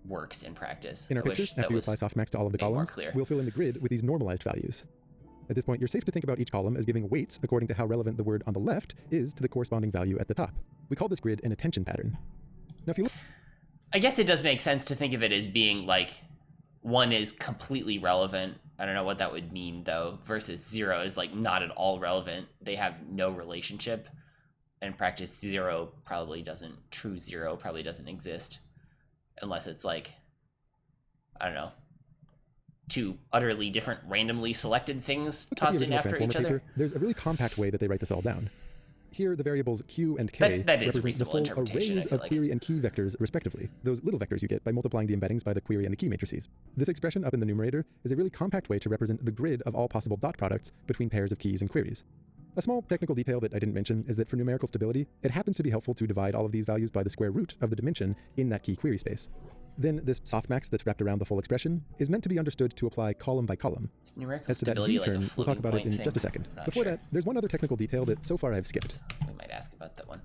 works in practice. In our picture, after you apply softmax to all of the columns, we'll fill in the grid with these normalized values. At this point, you're safe to think about each column as giving weights according to how relevant the word on the left is to the corresponding value at the top. We call this grid an attention pattern. Now, if you look, I guess it does make sense to think of it as being like one is completely relevant. I don't know what that would mean though, versus 0 is like not at all relevant. They have no relationship. In practice, true 0 probably doesn't exist. unless it's like, I don't know, two utterly different randomly selected things tossed in after each other. There's a really compact way that they write this all down. Here, the variables q and k that is represent the full arrays of query and key vectors, respectively. Those little vectors you get by multiplying the embeddings by the query and the key matrices. This expression up in the numerator is a really compact way to represent the grid of all possible dot products between pairs of keys and queries. A small technical detail that I didn't mention is that for numerical stability, it happens to be helpful to divide all of these values by the square root of the dimension in that key query space. Then this softmax that's wrapped around the full expression is meant to be understood to apply column by column. Is numerical As to that stability v term, we'll talk about it in just a second. Before that, there's one other technical detail that so far I've skipped. We might ask about that one.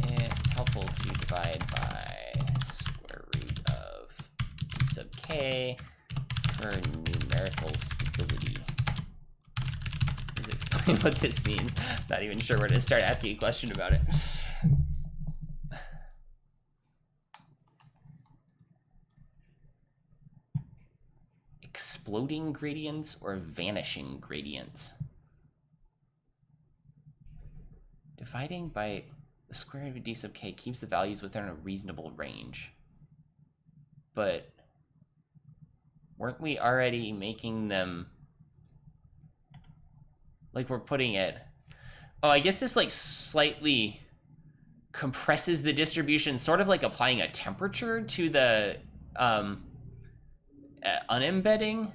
It's helpful to divide by square root of d sub k for numerical stability. Please explain what this means. Not even sure where to start asking a question about it. Exploding gradients or vanishing gradients? Dividing by the square root of d sub k keeps the values within a reasonable range. But weren't we already making them, like we're putting it, oh, I guess this like slightly compresses the distribution, sort of like applying a temperature to the unembedding,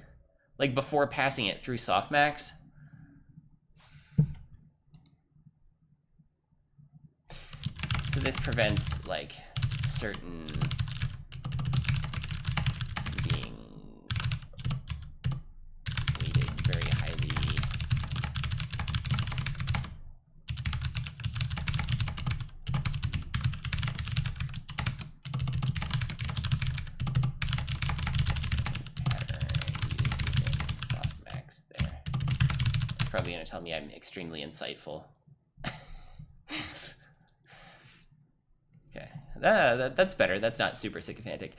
like before passing it through softmax. So this prevents like certain being weighted very highly. Probably going to tell me I'm extremely insightful. Okay, that's better. That's not super sycophantic.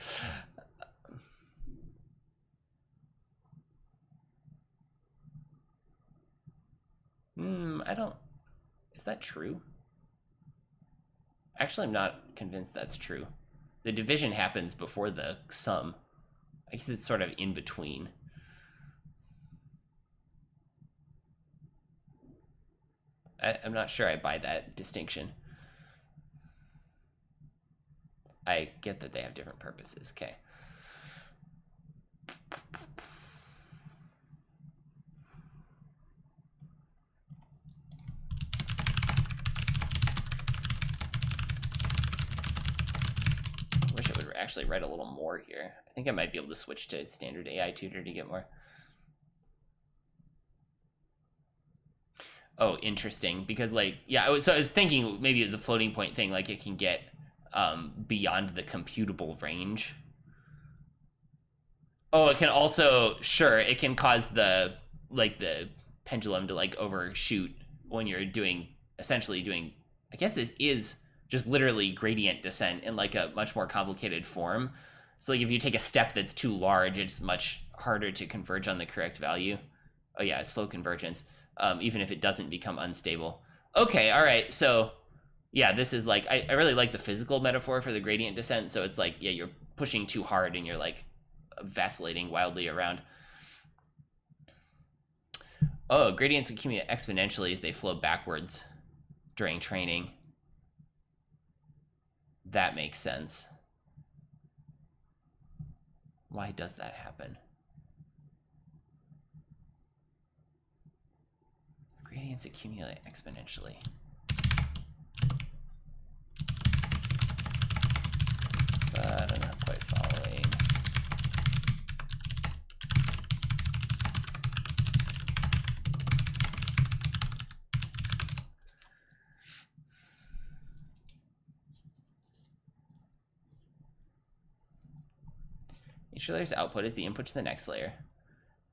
I don't, is that true? Actually, I'm not convinced that's true. The division happens before the sum. I guess it's sort of in between. I'm not sure I buy that distinction. I get that they have different purposes. Okay. I wish it would actually write a little more here. I think I might be able to switch to standard AI tutor to get more. Oh, interesting. Because like, yeah, I was thinking maybe it was a floating point thing, like it can get beyond the computable range. Oh, it can also, sure, it can cause the pendulum to like overshoot when you're essentially doing, I guess this is just literally gradient descent in like a much more complicated form. So like if you take a step that's too large, it's much harder to converge on the correct value. Oh yeah, slow convergence. Even if it doesn't become unstable. Okay, all right, so yeah, this is like, I really like the physical metaphor for the gradient descent, so it's like, yeah, you're pushing too hard and you're like vacillating wildly around. Oh, gradients accumulate exponentially as they flow backwards during training. That makes sense. Why does that happen? Gradients accumulate exponentially. But I'm not quite following. Each layer's output is the input to the next layer.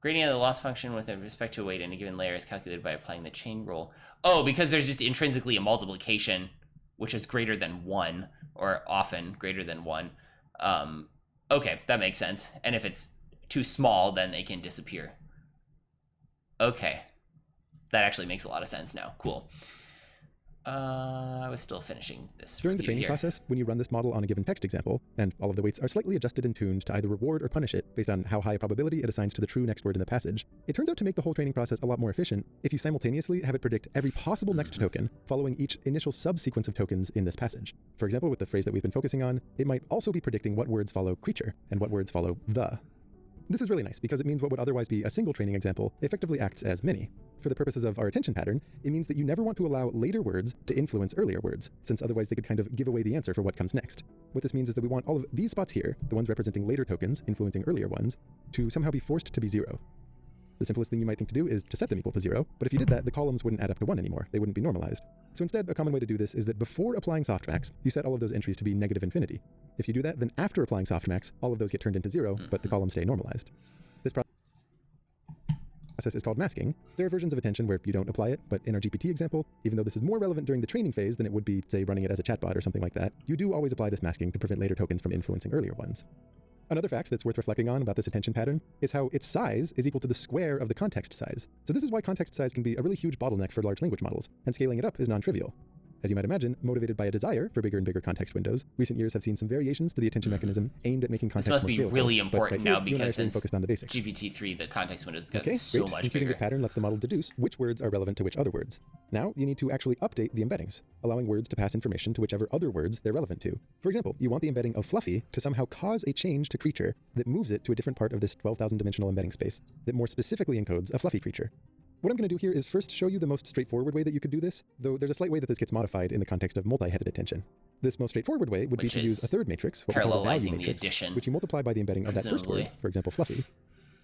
Gradient of the loss function with respect to a weight in a given layer is calculated by applying the chain rule. Oh, because there's just intrinsically a multiplication, which is greater than 1, or often greater than 1. Okay, that makes sense. And if it's too small, then they can disappear. Okay. That actually makes a lot of sense now. Cool. I was still finishing this During the review training here. process, when you run this model on a given text example, and all of the weights are slightly adjusted and tuned to either reward or punish it based on how high a probability it assigns to the true next word in the passage, it turns out to make the whole training process a lot more efficient if you simultaneously have it predict every possible next token following each initial subsequence of tokens in this passage. For example, with the phrase that we've been focusing on, it might also be predicting what words follow creature and what words follow the. This is really nice because it means what would otherwise be a single training example effectively acts as many. For the purposes of our attention pattern, it means that you never want to allow later words to influence earlier words, since otherwise they could kind of give away the answer for what comes next. What this means is that we want all of these spots here, the ones representing later tokens influencing earlier ones, to somehow be forced to be 0. The simplest thing you might think to do is to set them equal to 0, but if you did that, the columns wouldn't add up to 1 anymore. They wouldn't be normalized. So instead, a common way to do this is that before applying softmax, you set all of those entries to be negative infinity. If you do that, then after applying softmax, all of those get turned into 0, but the columns stay normalized. This process is called masking. There are versions of attention where you don't apply it, but in our GPT example, even though this is more relevant during the training phase than it would be, say, running it as a chatbot or something like that, you do always apply this masking to prevent later tokens from influencing earlier ones. Another fact that's worth reflecting on about this attention pattern is how its size is equal to the square of the context size. So this is why context size can be a really huge bottleneck for large language models, and scaling it up is non-trivial. As you might imagine, motivated by a desire for bigger and bigger context windows, recent years have seen some variations to the attention mechanism aimed at making context more scalable. This must be really important now because since focused on the basics. GPT-3, the context window has gotten Okay, so great. much Including bigger. this pattern lets the model deduce which words are relevant to which other words. Now, you need to actually update the embeddings, allowing words to pass information to whichever other words they're relevant to. For example, you want the embedding of fluffy to somehow cause a change to creature that moves it to a different part of this 12,000 dimensional embedding space that more specifically encodes a fluffy creature. What I'm going to do here is first show you the most straightforward way that you could do this, though there's a slight way that this gets modified in the context of multi-headed attention. This most straightforward way would be to use a third matrix, what we call a value matrix, addition, which you multiply by the embedding of that first word, for example, fluffy.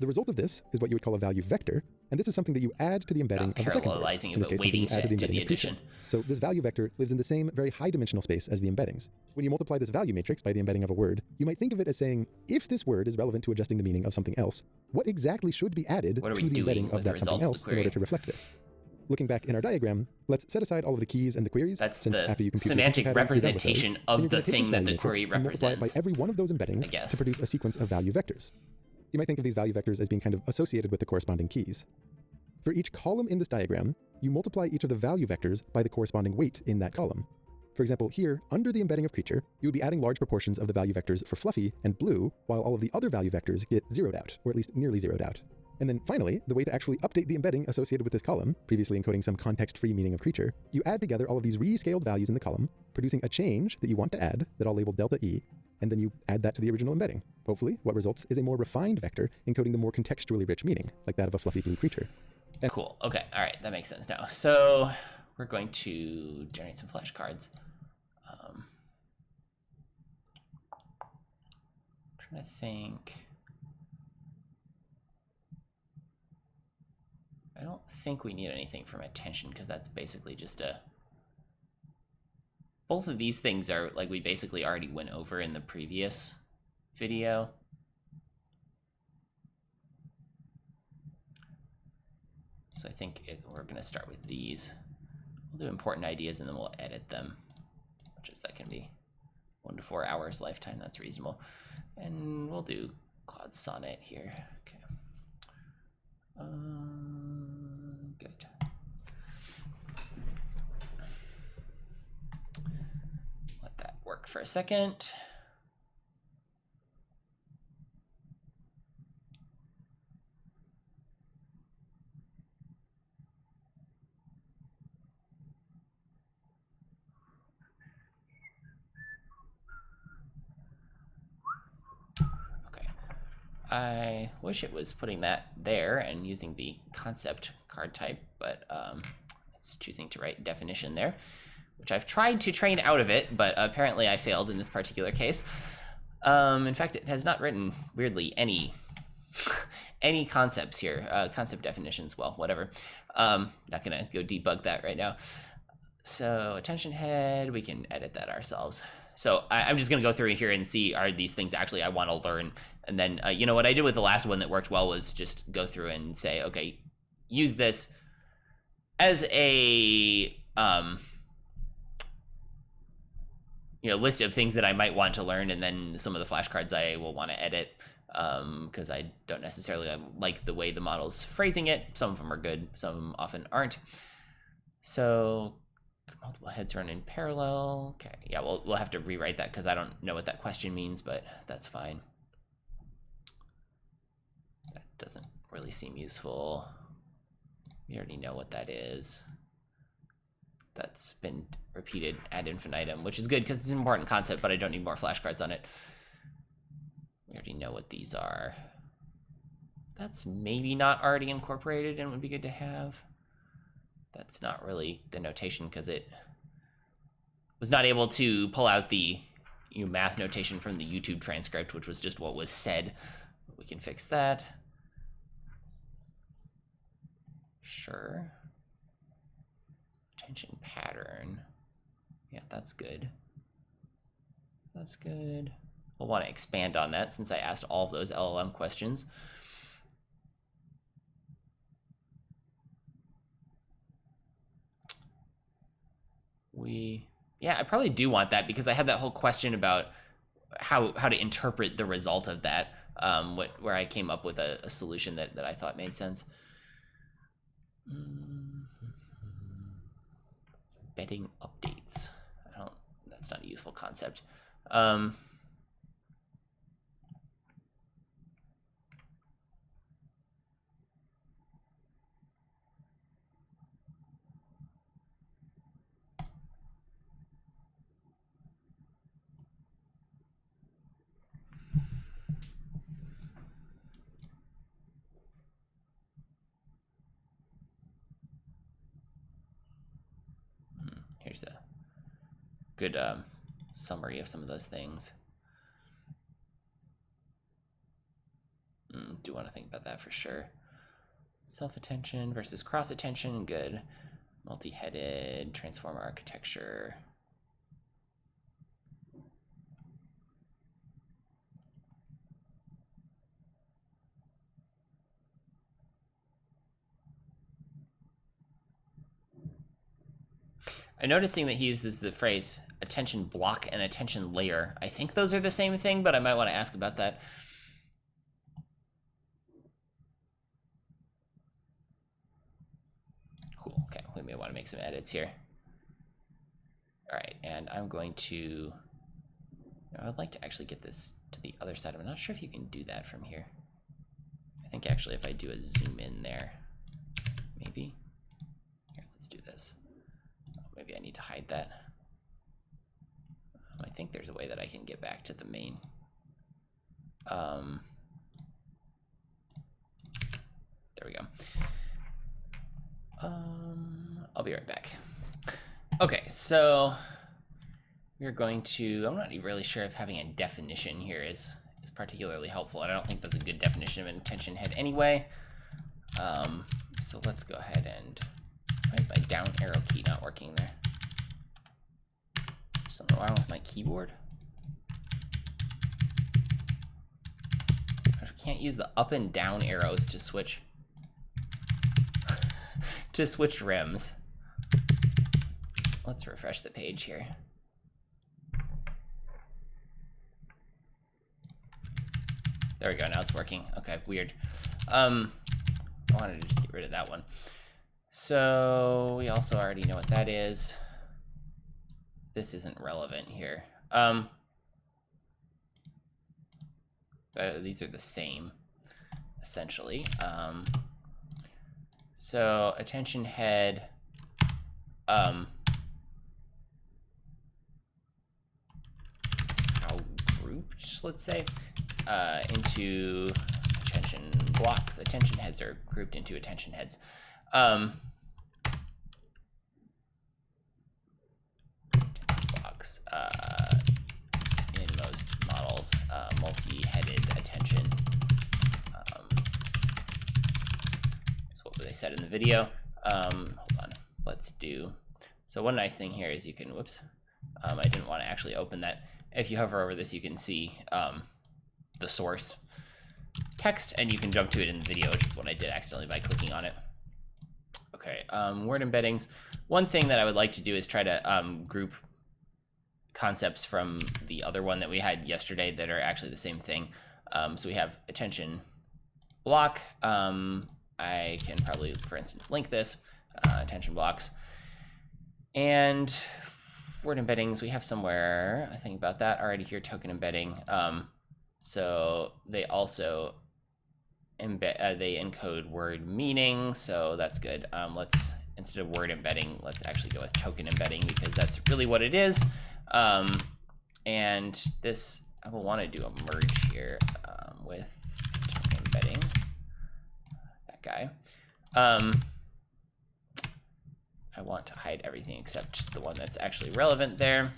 The result of this is what you would call a value vector, and this is something that you add to the embedding of the second word. Parallelizing In this it, case, but waiting something you add to the the embedding of creature. addition. So this value vector lives in the same very high-dimensional space as the embeddings. When you multiply this value matrix by the embedding of a word, you might think of it as saying, if this word is relevant to adjusting the meaning of something else, what exactly should be added to the embedding of that something else in order to reflect this? Looking back in our diagram, let's set aside all of the keys and the queries. That's since the after you compute semantic pattern, representation of the thing thing that the query and multiply it by represents. every one of those embeddings to produce a sequence of value vectors. You might think of these value vectors as being kind of associated with the corresponding keys. For each column in this diagram, you multiply each of the value vectors by the corresponding weight in that column. For example, here, under the embedding of creature, you would be adding large proportions of the value vectors for fluffy and blue, while all of the other value vectors get zeroed out, or at least nearly zeroed out. And then finally, the way to actually update the embedding associated with this column, previously encoding some context-free meaning of creature, you add together all of these rescaled values in the column, producing a change that you want to add that I'll label delta E, and then you add that to the original embedding. Hopefully, what results is a more refined vector encoding the more contextually rich meaning, like that of a fluffy blue creature. Cool. Okay. All right. That makes sense now. So we're going to generate some flashcards. Trying to think. I don't think we need anything from attention because that's basically just a... Both of these things are like we basically already went over in the previous video. So I think we're going to start with these. We'll do important ideas and then we'll edit them, which is that can be 1 to 4 hours lifetime. That's reasonable. And we'll do Claude Sonnet here. Okay. Good. Let that work for a second. I wish it was putting that there and using the concept card type, but it's choosing to write definition there, which I've tried to train out of it, but apparently I failed in this particular case. In fact, it has not written, weirdly, any concepts here. Concept definitions, well, whatever. Not gonna go debug that right now. So attention head, we can edit that ourselves. So I'm just going to go through here and see, are these things actually I want to learn? And then, you know, what I did with the last one that worked well was just go through and say, okay, use this as a, list of things that I might want to learn. And then some of the flashcards I will want to edit because I don't necessarily like the way the model's phrasing it. Some of them are good, some of them often aren't. So Multiple heads run in parallel. Okay, yeah, we'll have to rewrite that because I don't know what that question means, but that's fine. That doesn't really seem useful. We already know what that is. That's been repeated ad infinitum, which is good because it's an important concept, but I don't need more flashcards on it. We already know what these are. That's maybe not already incorporated and would be good to have. That's not really the notation because it was not able to pull out the math notation from the YouTube transcript, which was just what was said. We can fix that. Sure. Attention pattern. Yeah, that's good. That's good. We'll want to expand on that since I asked all of those LLM questions. Yeah, I probably do want that because I had that whole question about how to interpret the result of that, where I came up with a solution that I thought made sense. Embedding updates. That's not a useful concept. Here's a good summary of some of those things. Do want to think about that for sure. Self-attention versus cross-attention, good. Multi-headed, transformer architecture. I'm noticing that he uses the phrase attention block and attention layer. I think those are the same thing, but I might want to ask about that. Cool, okay, we may want to make some edits here. All right, and I'm going to, I would like to actually get this to the other side. I'm not sure if you can do that from here. I think actually if I do a zoom in there, maybe. Here, let's do this. Maybe I need to hide that. I think there's a way that I can get back to the main. There we go. I'll be right back. Okay, so we're going to, I'm not really sure if having a definition here is particularly helpful, and I don't think that's a good definition of an attention head anyway. So let's go ahead and, why is my down arrow key not working there? Something wrong with my keyboard? I can't use the up and down arrows to switch to switch rems. Let's refresh the page here. There we go, now it's working. Okay, weird. I wanted to just get rid of that one. So we also already know what that is. This isn't relevant here. These are the same, essentially. So attention head, how grouped, let's say, into attention blocks. Attention heads are grouped into attention heads. Blocks in most models, multi-headed attention. That's what they said in the video. Hold on, let's do. So one nice thing here is you can, whoops, I didn't want to actually open that. If you hover over this, you can see the source text, and you can jump to it in the video, which is what I did accidentally by clicking on it. Okay, word embeddings. One thing that I would like to do is try to group concepts from the other one that we had yesterday that are actually the same thing. So we have attention block. I can probably, for instance, link this, attention blocks. And word embeddings, we have somewhere, I think about that already here, token embedding. So they also they encode word meaning, so that's good. Let's, instead of word embedding, let's actually go with token embedding, because that's really what it is. And this, I will want to do a merge here with token embedding, that guy. I want to hide everything except the one that's actually relevant there.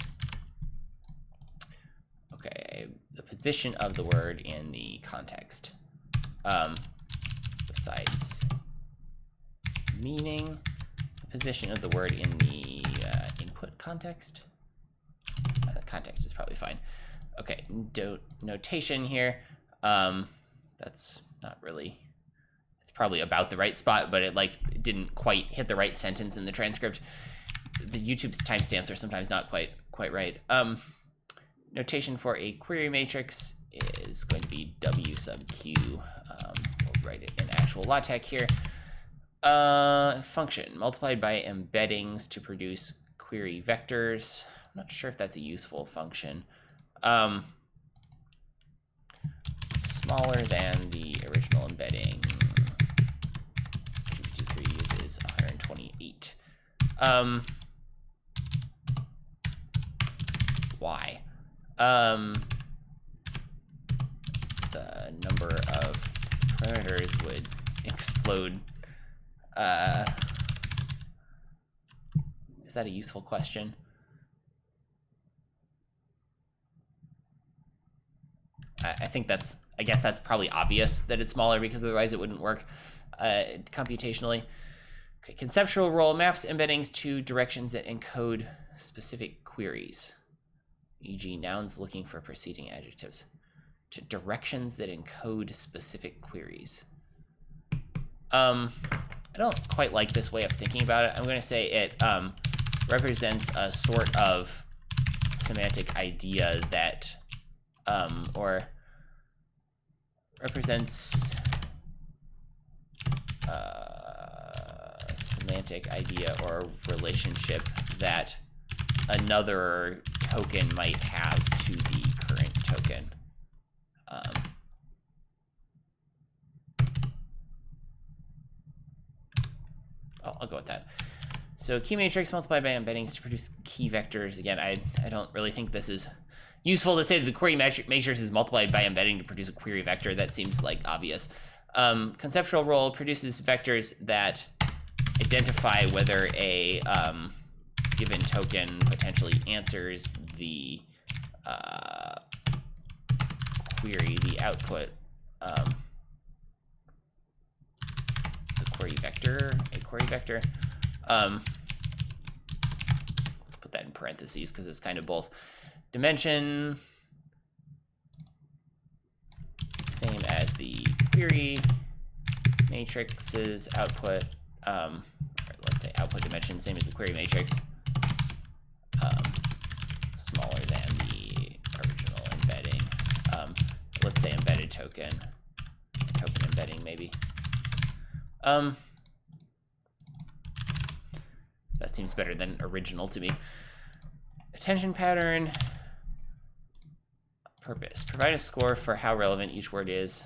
Okay, the position of the word in the context. Besides meaning, the position of the word in the input context. The context is probably fine. Okay, notation here. That's not really, it's probably about the right spot, but it didn't quite hit the right sentence in the transcript. The YouTube's timestamps are sometimes not quite right. Notation for a query matrix is going to be W sub Q. We'll write it in actual LaTeX here. Function multiplied by embeddings to produce query vectors. I'm not sure if that's a useful function. Smaller than the original embedding. GPT-3 uses 128. Why? The number of parameters would explode. Is that a useful question? I think that's, I guess that's probably obvious that it's smaller, because otherwise it wouldn't work computationally. Okay, conceptual role maps embeddings to directions that encode specific queries, e.g. nouns looking for preceding adjectives, to directions that encode specific queries. I don't quite like this way of thinking about it. I'm going to say it represents a sort of semantic idea that, or represents a semantic idea or relationship that another token might have to the current token. I'll go with that. So key matrix multiplied by embeddings to produce key vectors. Again, I don't really think this is useful to say that the query matrix is multiplied by embedding to produce a query vector. That seems like obvious. Conceptual role produces vectors that identify whether a given token potentially answers the query, the output, the query vector, a query vector. Let's put that in parentheses because it's kind of both. Dimension, same as the query matrix's output. Or let's say output dimension, same as the query matrix. Smaller than the original embedding. Let's say embedded token embedding maybe. That seems better than original to me. Attention pattern. Purpose. Provide a score for how relevant each word is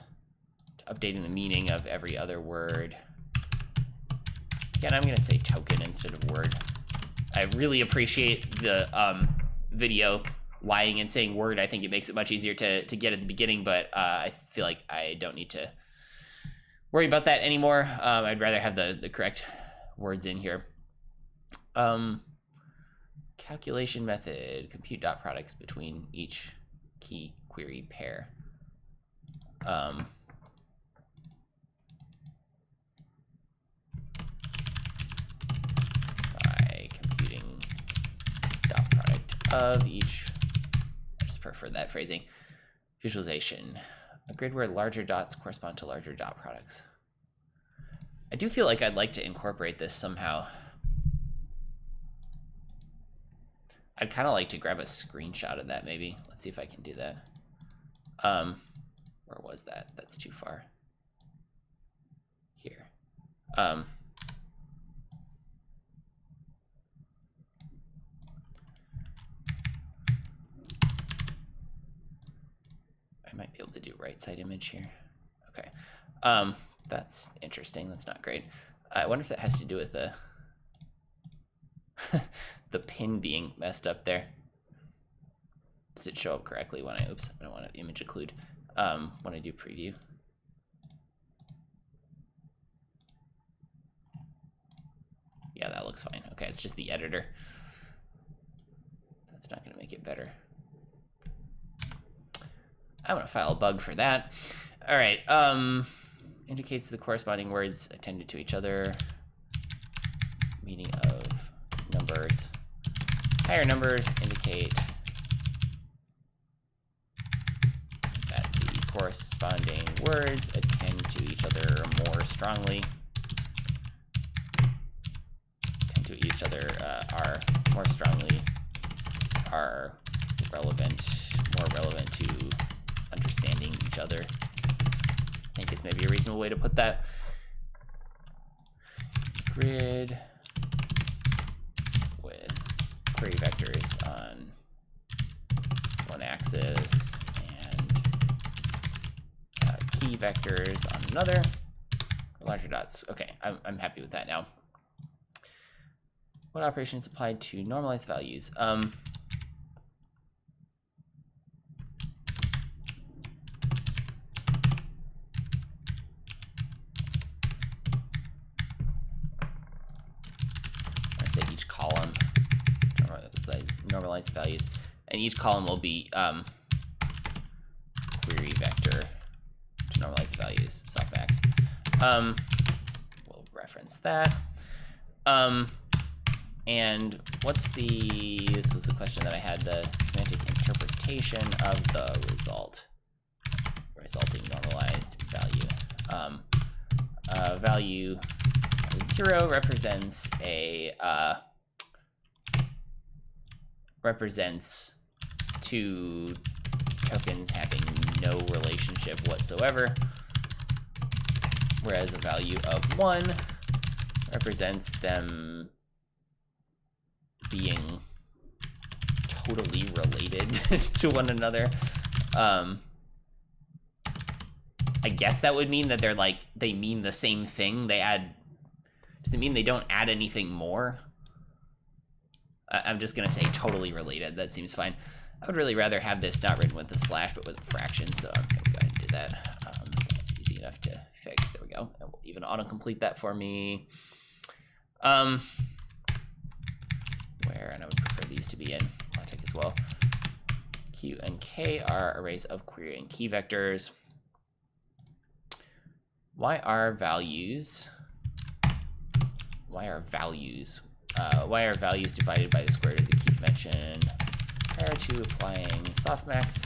to updating the meaning of every other word. Again, I'm going to say token instead of word. I really appreciate the video lying and saying word. I think it makes it much easier to get at the beginning, but I feel like I don't need to worry about that anymore. I'd rather have the correct words in here. Calculation method, compute dot products between each key query pair. By computing dot product of each, I just prefer that phrasing. Visualization, a grid where larger dots correspond to larger dot products. I do feel like I'd like to incorporate this somehow. I'd kind of like to grab a screenshot of that maybe. Let's see if I can do that. Where was that? That's too far. Here. right side image here. Okay. That's interesting. That's not great. I wonder if that has to do with the the pin being messed up there. Does it show up correctly when I, oops, I don't want to image occlude. When I do preview. Yeah, that looks fine. Okay, it's just the editor. That's not going to make it better. I'm going to file a bug for that. All right. Indicates the corresponding words attended to each other. Meaning of numbers. Higher numbers indicate that the corresponding words attend to each other more strongly. Attend to each other are more strongly, are relevant, more relevant to understanding each other. I think it's maybe a reasonable way to put that. Grid with query vectors on one axis and key vectors on another. Larger dots. Okay, I'm happy with that now. What operation is applied to normalize values? Column, normalize the values, and each column will be query vector to normalize the values, softmax. We'll reference that. And what's the, this was a question that I had, the semantic interpretation of the resulting normalized value. Value 0 represents a represents two tokens having no relationship whatsoever, whereas a value of 1 represents them being totally related to one another. I guess that would mean that they're like, they mean the same thing. They add, does it mean they don't add anything more? I'm just gonna say totally related. That seems fine. I would really rather have this not written with a slash, but with a fraction. So I'm gonna go ahead and do that. That's easy enough to fix. There we go. And we'll even autocomplete that for me. Where, and I would prefer these to be in LaTeX as well. Q and K are arrays of query and key vectors. Why are values divided by the square root of the key dimension prior to applying softmax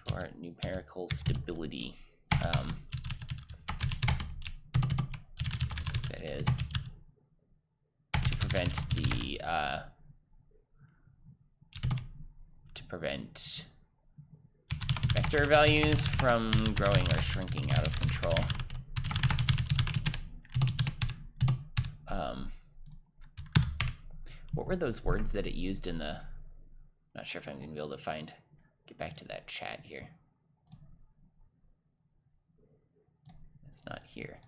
for numerical stability? That is to prevent vector values from growing or shrinking out of control. What were those words that it used in the, not sure if I'm gonna be able to find, get back to that chat here. It's not here.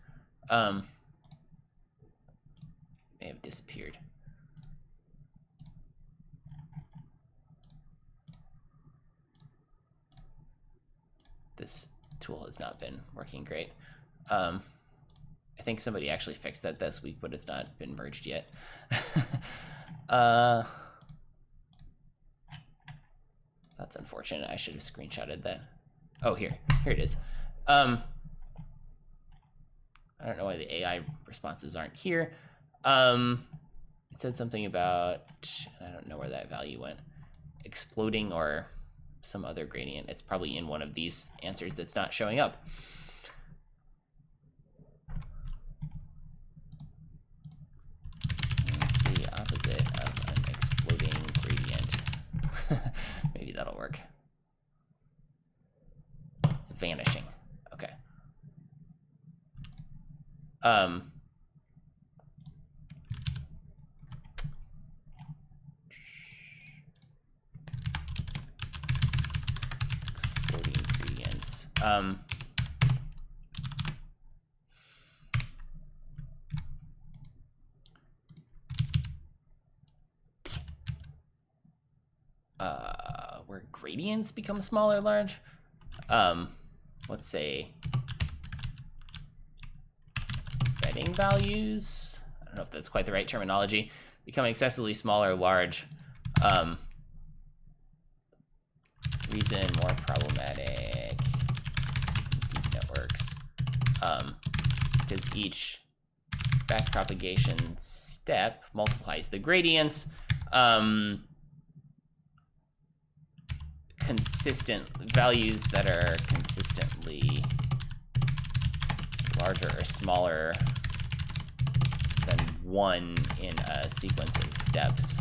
May have disappeared. This tool has not been working great. I think somebody actually fixed that this week, but it's not been merged yet. That's unfortunate. I should have screenshotted that. Oh, here it is. I don't know why the AI responses aren't here. It said something about, I don't know where that value went, exploding or some other gradient. It's probably in one of these answers that's not showing up. It's the opposite of an exploding gradient. Maybe that'll work. Vanishing. Okay. Exploding gradients Where gradients become small or large. Let's say embedding values. I don't know if that's quite the right terminology. Become excessively small or large. Reason more problematic deep networks. Because each backpropagation step multiplies the gradients. Consistent values that are consistently larger or smaller than 1 in a sequence of steps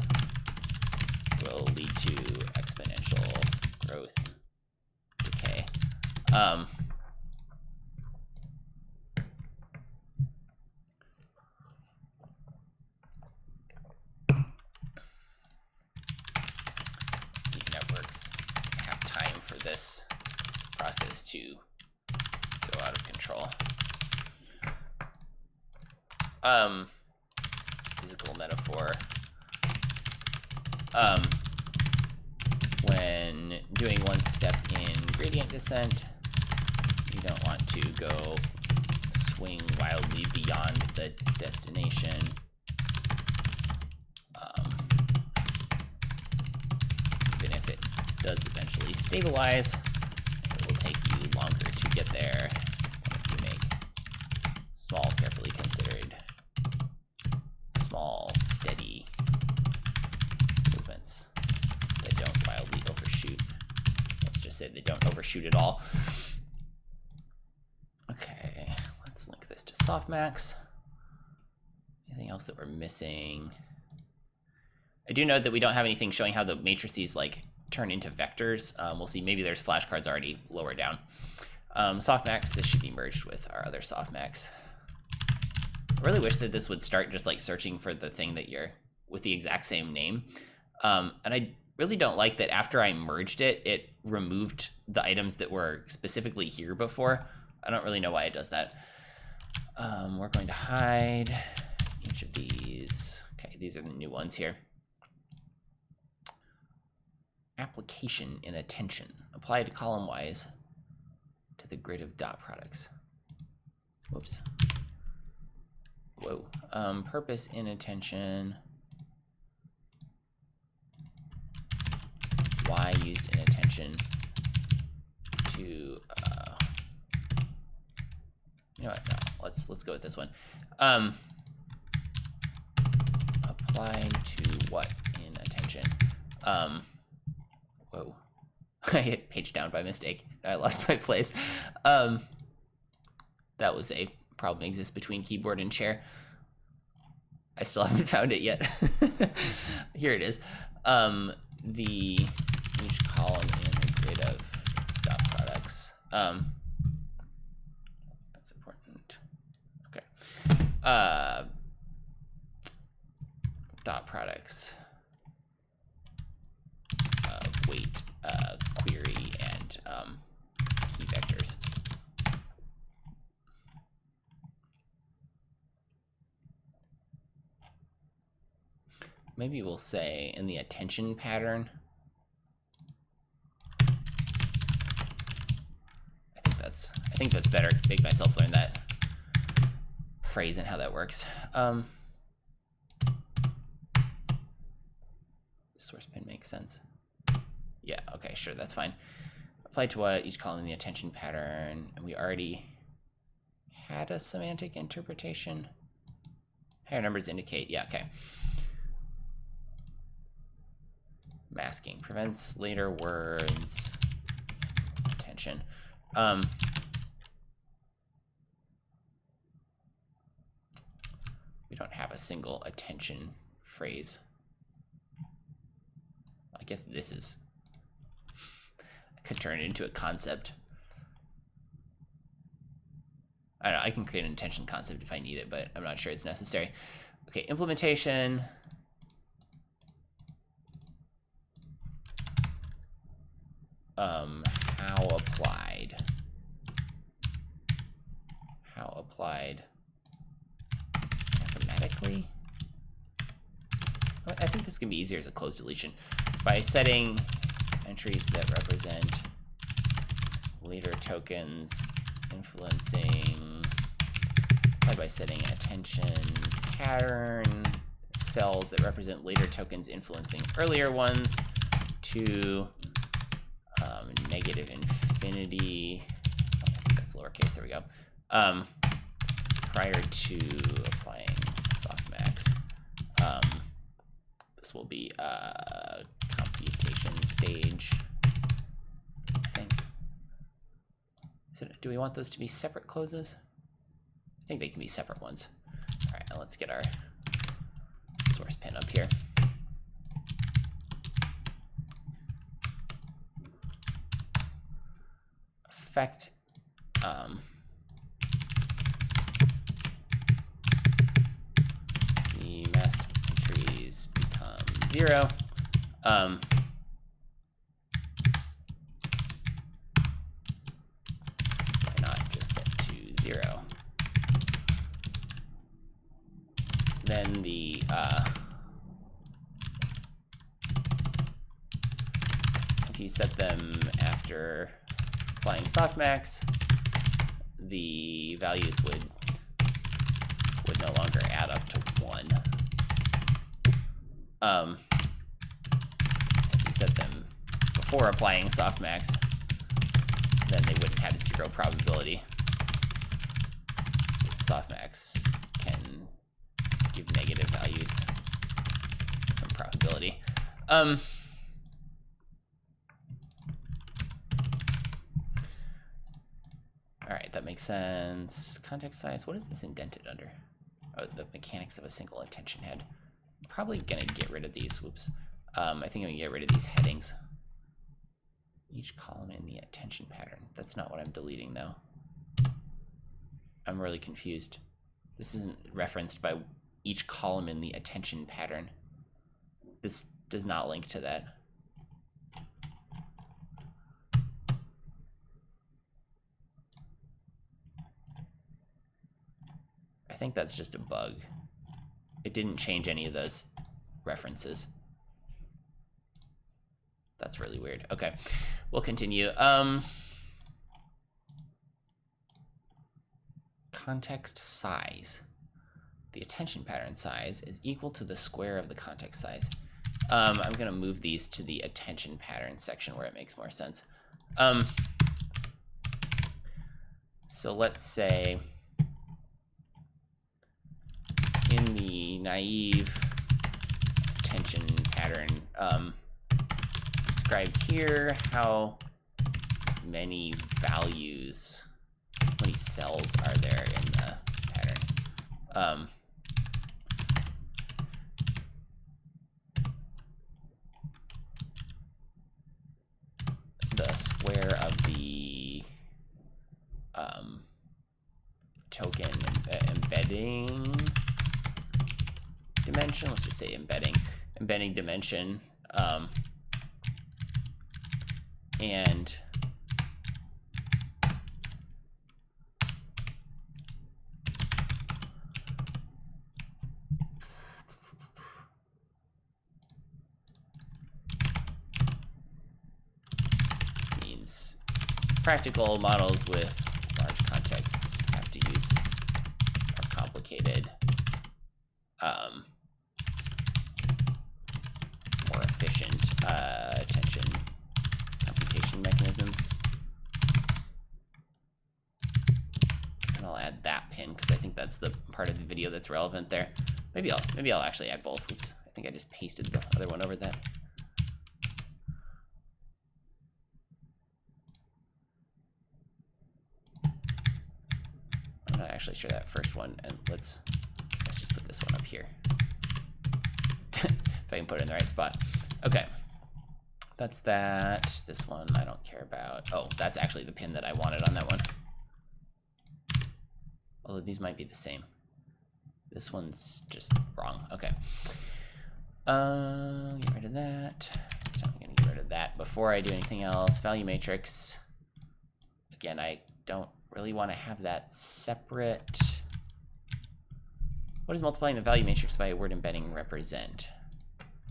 will lead to exponential growth decay. Deep networks have time for this process to go out of control. Physical metaphor. When doing one step in gradient descent, you don't want to go swing wildly beyond the destination. Even if it does eventually stabilize, it will take you longer to get there if you make small, carefully considered, small, steady movements that don't wildly overshoot. Let's just say they don't overshoot at all. Okay, let's link this to softmax. Anything else that we're missing? I do note that we don't have anything showing how the matrices like turn into vectors. We'll see, maybe there's flashcards already lower down. Softmax, this should be merged with our other softmax. I really wish that this would start just like searching for the thing that you're with the exact same name. And I really don't like that after I merged it, it removed the items that were specifically here before. I don't really know why it does that. We're going to hide each of these. Okay, these are the new ones here. Application in attention. Apply to column-wise to the grid of dot products. Whoops. Whoa. Purpose in attention. Y used in attention to you know what? No, let's go with this one. Apply to what in attention? Whoa. I hit page down by mistake. I lost my place. That was a problem exists between keyboard and chair. I still haven't found it yet. Here it is. Each column in the grid of dot products. That's important. Okay. Dot products. Weight, query, and key vectors. Maybe we'll say in the attention pattern. I think that's better. Make myself learn that phrase and how that works. Source pin makes sense. Yeah, okay, sure, that's fine. Apply to what? Each column in the attention pattern. And we already had a semantic interpretation. Higher numbers indicate, yeah, okay. Masking prevents later words. Attention. We don't have a single attention phrase. I guess this is, I could turn it into a concept. I don't know, I can create an attention concept if I need it, but I'm not sure it's necessary. Okay, implementation. How applied. applied mathematically. I think this can be easier as a closed deletion by setting entries that represent later tokens influencing, by setting attention pattern cells that represent later tokens influencing earlier ones to negative infinity. I think that's lowercase. There we go. Prior to applying softmax. This will be a computation stage, I think. So do we want those to be separate closes? I think they can be separate ones. All right, now let's get our source pin up here. Effect the masked entries become 0. Why not just set to 0? Then the if you set them after applying softmax, the values would no longer add up to 1. If you set them before applying softmax, then they wouldn't have 0 probability. Softmax can give negative values some probability. All right, that makes sense. Context size, what is this indented under? Oh, the mechanics of a single attention head. I'm probably gonna get rid of these, whoops. I think I'm gonna get rid of these headings. Each column in the attention pattern. That's not what I'm deleting though. I'm really confused. This isn't referenced by each column in the attention pattern. This does not link to that. I think that's just a bug. It didn't change any of those references. That's really weird. Okay, we'll continue. Context size. The attention pattern size is equal to the square of the context size. I'm gonna move these to the attention pattern section where it makes more sense. So let's say in the naive attention pattern described here, how many values, how many cells are there in the pattern? The square of the token embedding dimension, let's just say embedding dimension, and means practical models with large contexts have to use more complicated, more efficient attention computation mechanisms. And I'll add that pin because I think that's the part of the video that's relevant there. Maybe I'll actually add both. Oops, I think I just pasted the other one over that. I'm not actually sure that first one, and let's just put this one up here. If I can put it in the right spot. Okay, that's that. This one I don't care about. Oh, that's actually the pin that I wanted on that one. Although these might be the same. This one's just wrong. Okay. Get rid of that. This time I'm gonna get rid of that before I do anything else. Value matrix. Again, I don't really want to have that separate. What does multiplying the value matrix by a word embedding represent?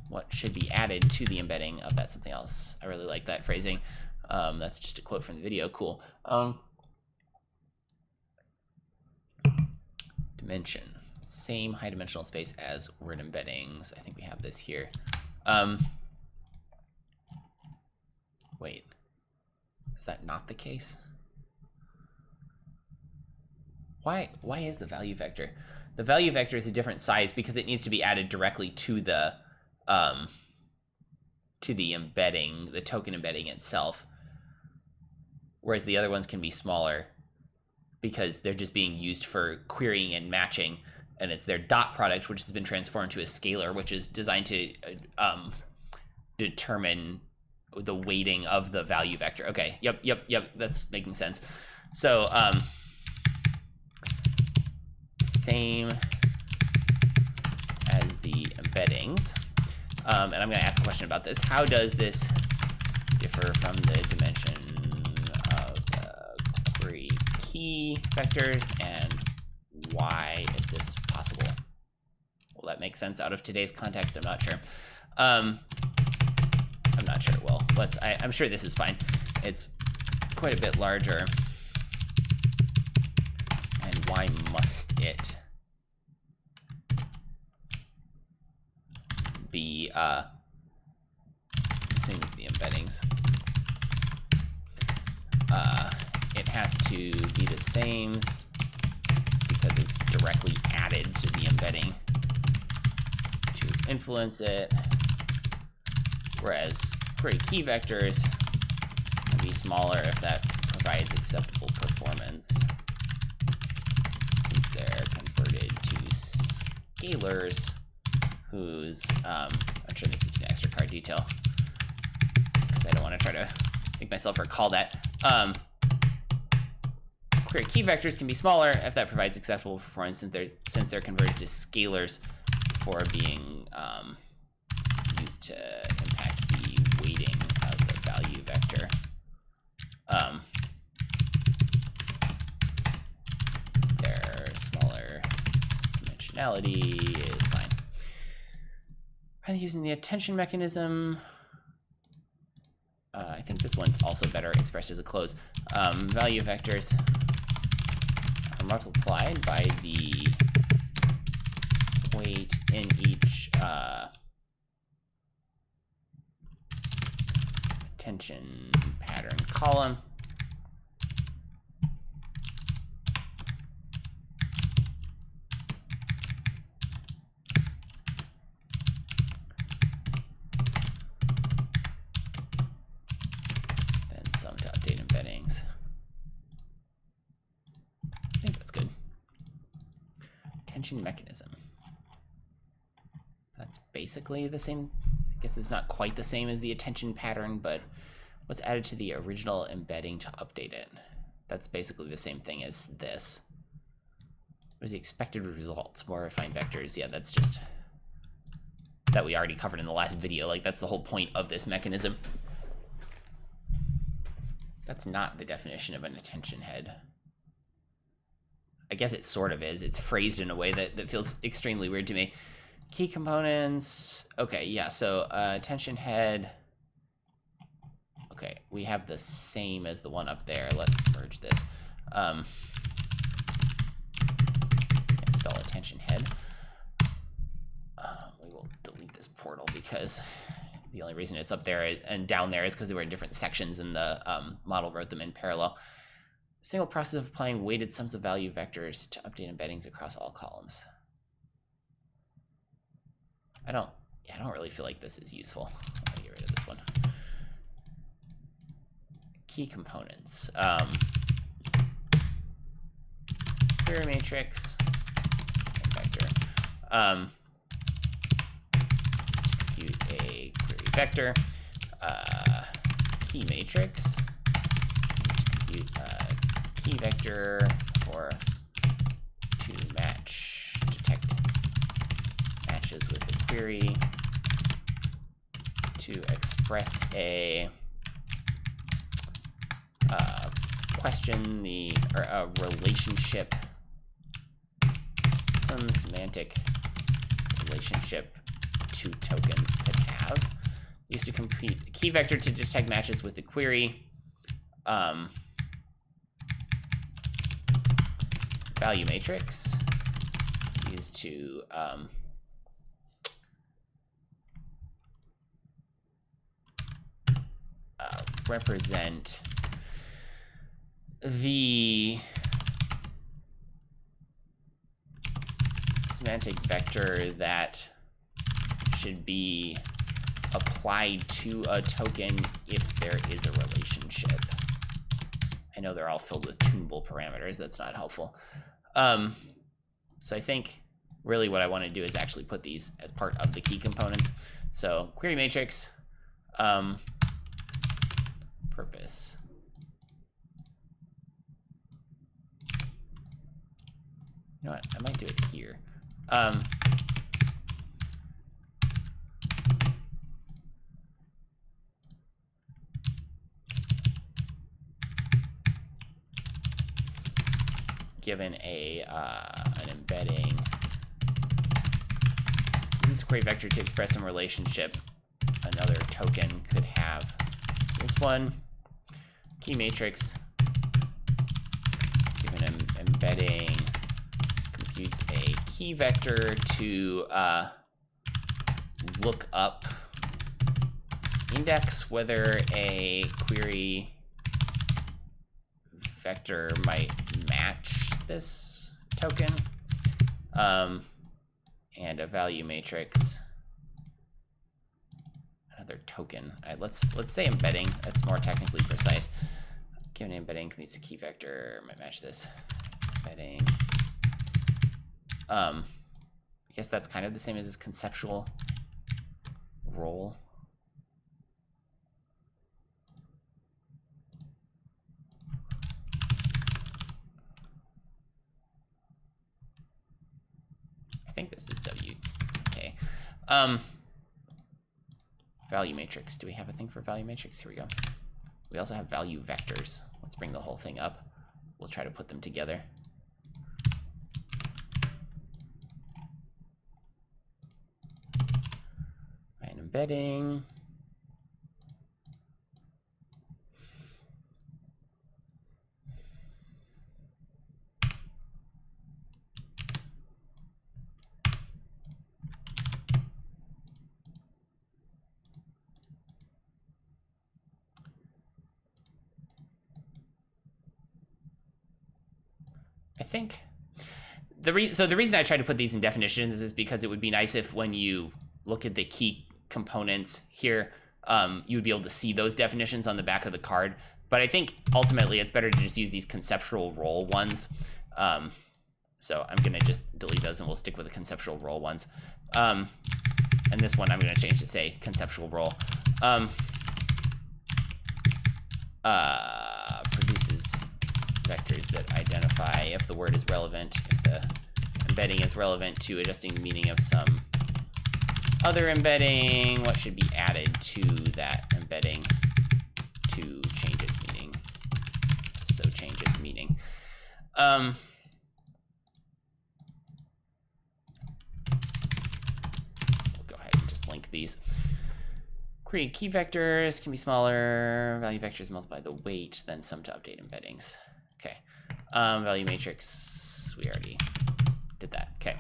What should be added to the embedding of that something else? I really like that phrasing. That's just a quote from the video. Cool. Dimension. Same high dimensional space as word embeddings. I think we have this here. Wait, is that not the case? Why is the value vector? The value vector is a different size because it needs to be added directly to the embedding, the token embedding itself. Whereas the other ones can be smaller because they're just being used for querying and matching, and it's their dot product, which has been transformed to a scalar, which is designed to determine the weighting of the value vector. Okay, yep, that's making sense. So, same as the embeddings. And I'm gonna ask a question about this. How does this differ from the dimension of the query key vectors, and why is this possible? Will that make sense out of today's context? I'm not sure. I'm not sure it will. I'm sure this is fine. It's quite a bit larger. And why must it be the same as the embeddings? It has to be the same because it's directly added to the embedding to influence it, whereas query key vectors can be smaller if that provides acceptable performance, since they're converted to scalars whose, I'm turning this into an extra card detail because I don't want to try to make myself recall that. Query key vectors can be smaller if that provides acceptable performance, since they're converted to scalars for being used to impact the weighting of the value vector. Their smaller dimensionality is fine. Are they using the attention mechanism? I think this one's also better expressed as a close. Value vectors are multiplied by the weight in each attention pattern column. Then sum to update embeddings. I think that's good. Attention mechanism. That's basically the same. I guess it's not quite the same as the attention pattern, but what's added to the original embedding to update it? That's basically the same thing as this. What is the expected result? More refined vectors. Yeah, that's just that we already covered in the last video. Like, that's the whole point of this mechanism. That's not the definition of an attention head. I guess it sort of is. It's phrased in a way that feels extremely weird to me. Key components. Okay, yeah, so attention head. Okay, we have the same as the one up there. Let's merge this. And spell attention head. We will delete this portal because the only reason it's up there and down there is because they were in different sections and the model wrote them in parallel. Single process of applying weighted sums of value vectors to update embeddings across all columns. I don't really feel like this is useful. I'm gonna get rid of this one. Key components. Query matrix and vector. To compute a query vector. Key matrix. To compute a key vector to detect matches with the query, to express a question, a relationship some semantic relationship two tokens could have. Used to complete a key vector to detect matches with the query. Value matrix used to represent the semantic vector that should be applied to a token if there is a relationship. I know they're all filled with tunable parameters. That's not helpful. So I think really what I want to do is actually put these as part of the key components. So query matrix, purpose. You know what? I might do it here. Given an embedding, use query vector to express some relationship, another token could have this one. Key matrix, given an embedding, computes a key vector to look up, index whether a query vector might match this token, and a value matrix, another token. Let's say embedding. That's more technically precise. Given embedding commutes a key vector, might match this embedding. I guess that's kind of the same as this conceptual role. I think this is W. It's okay. Value matrix. Do we have a thing for value matrix? Here we go. We also have value vectors. Let's bring the whole thing up. We'll try to put them together. And embedding. I think the reason I try to put these in definitions is because it would be nice if when you look at the key components here, you would be able to see those definitions on the back of the card. But I think ultimately it's better to just use these conceptual role ones. So I'm gonna just delete those and we'll stick with the conceptual role ones. And this one I'm gonna change to say conceptual role. Produces vectors that identify if the word is relevant, if the embedding is relevant to adjusting the meaning of some other embedding, what should be added to that embedding to change its meaning. So change its meaning. We'll go ahead and just link these. Create key vectors can be smaller. Value vectors multiply the weight, then sum to update embeddings. Okay. Value matrix, we already did that. Okay.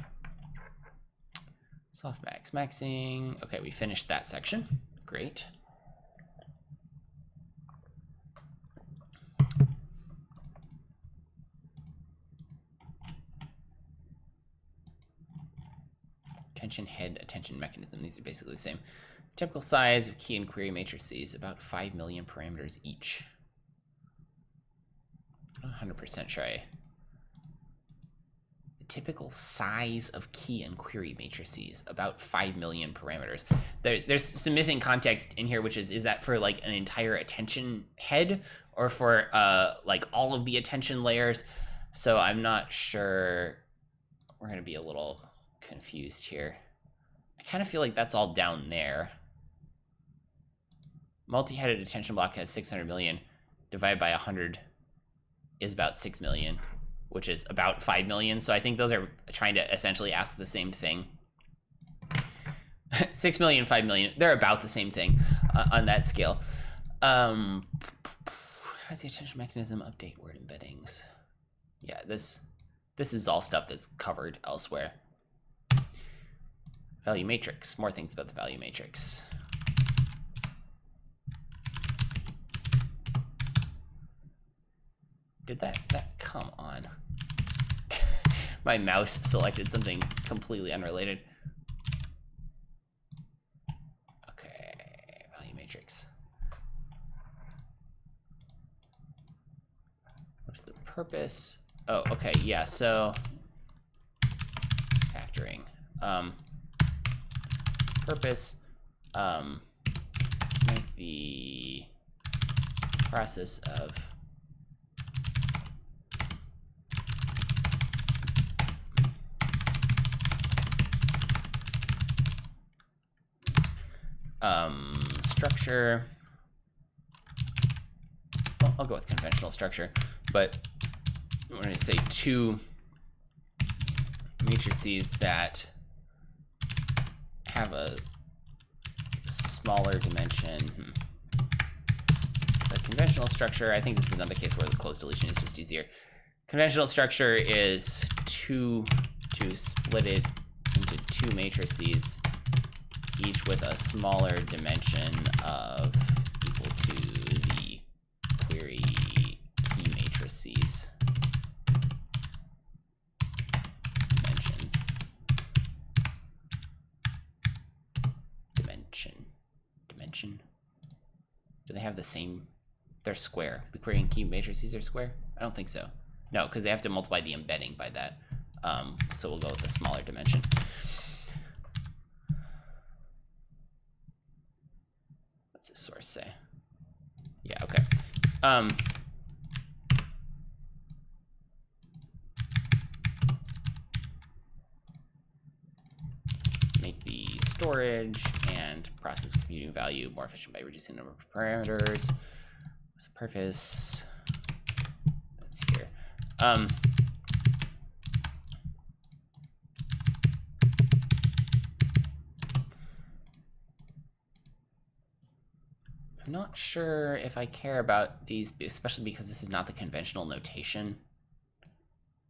Softmax maxing. Okay, we finished that section. Great. Attention head, attention mechanism. These are basically the same. Typical size of key and query matrices, about 5 million parameters each. I'm not 100% sure. The typical size of key and query matrices, about 5 million parameters. There's some missing context in here, which is that for like an entire attention head or for like all of the attention layers? So I'm not sure. We're gonna be a little confused here. I kind of feel like that's all down there. Multi-headed attention block has 600 million divided by 100 is about 6 million. which is about 5 million. So I think those are trying to essentially ask the same thing. 6 million, 5 million, they're about the same thing on that scale. How does the attention mechanism update word embeddings? Yeah, this is all stuff that's covered elsewhere. Value matrix, more things about the value matrix. Did that come on? My mouse selected something completely unrelated. Okay, value matrix. What is the purpose? Oh, okay, yeah, so factoring. Purpose, make the process of structure. Well, I'll go with conventional structure, but I'm going to say 2 matrices that have a smaller dimension. The conventional structure, I think this is another case where the closed deletion is just easier. Conventional structure is to split it into 2 matrices, each with a smaller dimension of equal to the query key matrices dimensions. Dimension. Do they have the same? They're square. The query and key matrices are square? I don't think so. No, because they have to multiply the embedding by that. So we'll go with the smaller dimension. What's this source say? Yeah, okay. Make the storage and process computing value more efficient by reducing the number of parameters. What's the purpose? That's here. I'm not sure if I care about these, especially because this is not the conventional notation.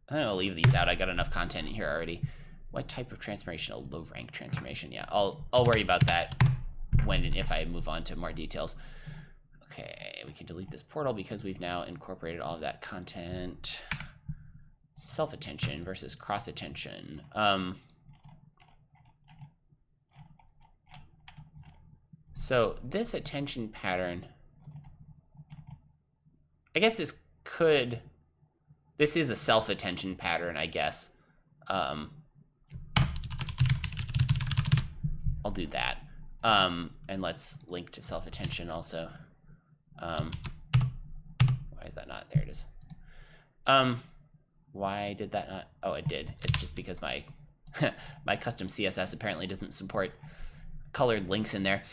I'm gonna leave these out. I got enough content in here already. What type of transformation? A low rank transformation. Yeah, I'll worry about that when and if I move on to more details. Okay, we can delete this portal because we've now incorporated all of that content. Self-attention versus cross-attention. So this attention pattern, I guess this is a self-attention pattern, I guess. I'll do that. And let's link to self-attention also. Why is that not? There it is. Why did that not? Oh, it did. It's just because my my custom CSS apparently doesn't support colored links in there.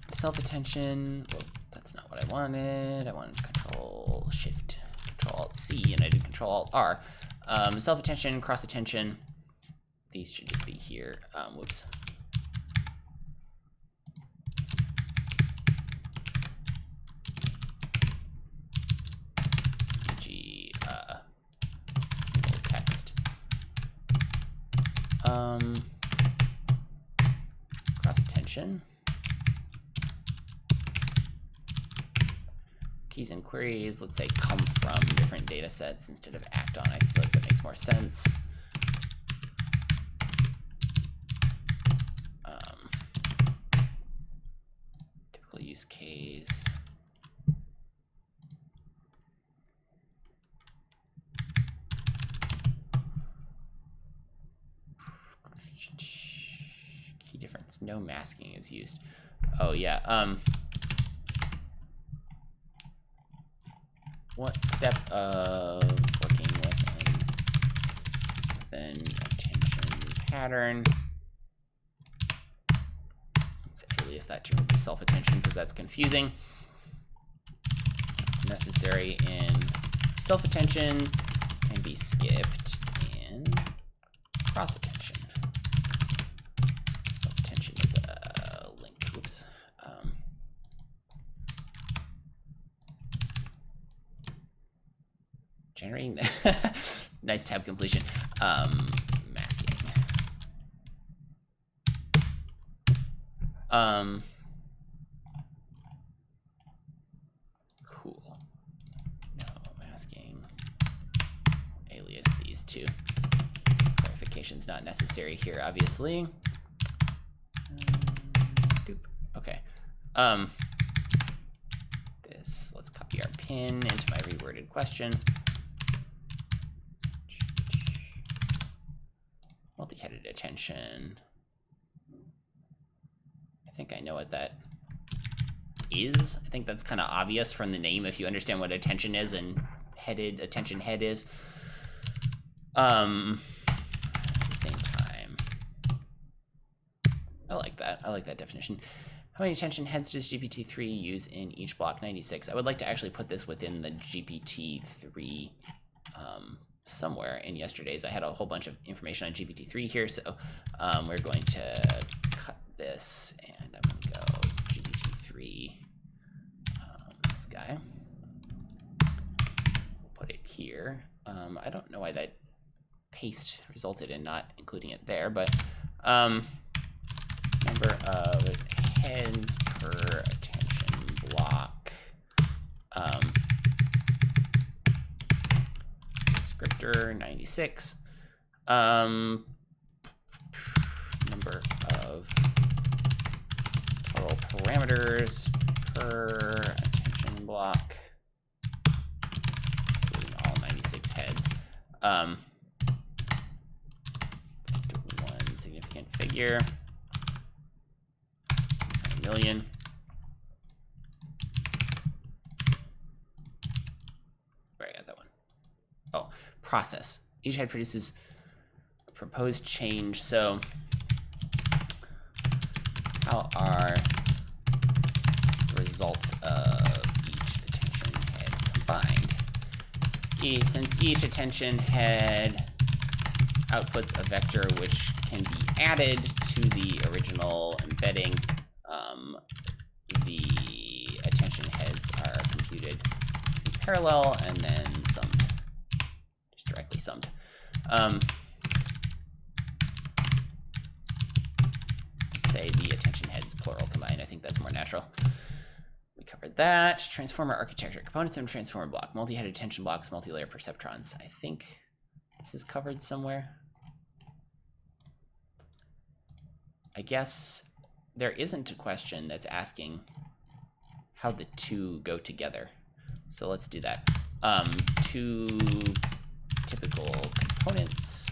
Self-attention, well, that's not what I wanted. I wanted Control Shift, Control Alt C, and I did Control Alt R. Self-attention, cross-attention, these should just be here. Whoops. Single text. Cross-attention. Keys and queries, let's say come from different data sets instead of act on. I feel like that makes more sense. Typical use case. Key difference, no masking is used. Oh yeah, what step of working with an attention pattern? Let's alias that to remove self-attention because that's confusing. It's necessary in self-attention can be skipped in cross-attention. Self-attention is a link. Oops. Generating nice tab completion. Masking. Cool. No masking. Alias these two. Clarification's not necessary here, obviously. Okay. Let's copy our pin into my reworded question. Multi-headed attention. I think I know what that is. I think that's kind of obvious from the name if you understand what attention is and attention head is. At the same time, I like that. I like that definition. How many attention heads does GPT-3 use in each block? 96. I would like to actually put this within the GPT-3 somewhere in yesterday's. I had a whole bunch of information on GPT-3 here, so we're going to cut this, and I'm going to go GPT-3, this guy. We'll put it here. I don't know why that paste resulted in not including it there, but number of heads per attention block. Descriptor 96. Number of total parameters per attention block, including all 96 heads. One significant figure. 600 million. Where I got that one? Oh, process. Each head produces a proposed change. So how are results of each attention head combined? Since each attention head outputs a vector which can be added to the original embedding, the attention heads are computed in parallel and then summed, just directly summed. Let's say the attention heads plural combined. I think that's more natural. We covered that. Transformer architecture, components of a transformer block, multi-headed attention blocks, multi-layer perceptrons. I think this is covered somewhere. I guess there isn't a question that's asking how the two go together. So let's do that. Two typical components,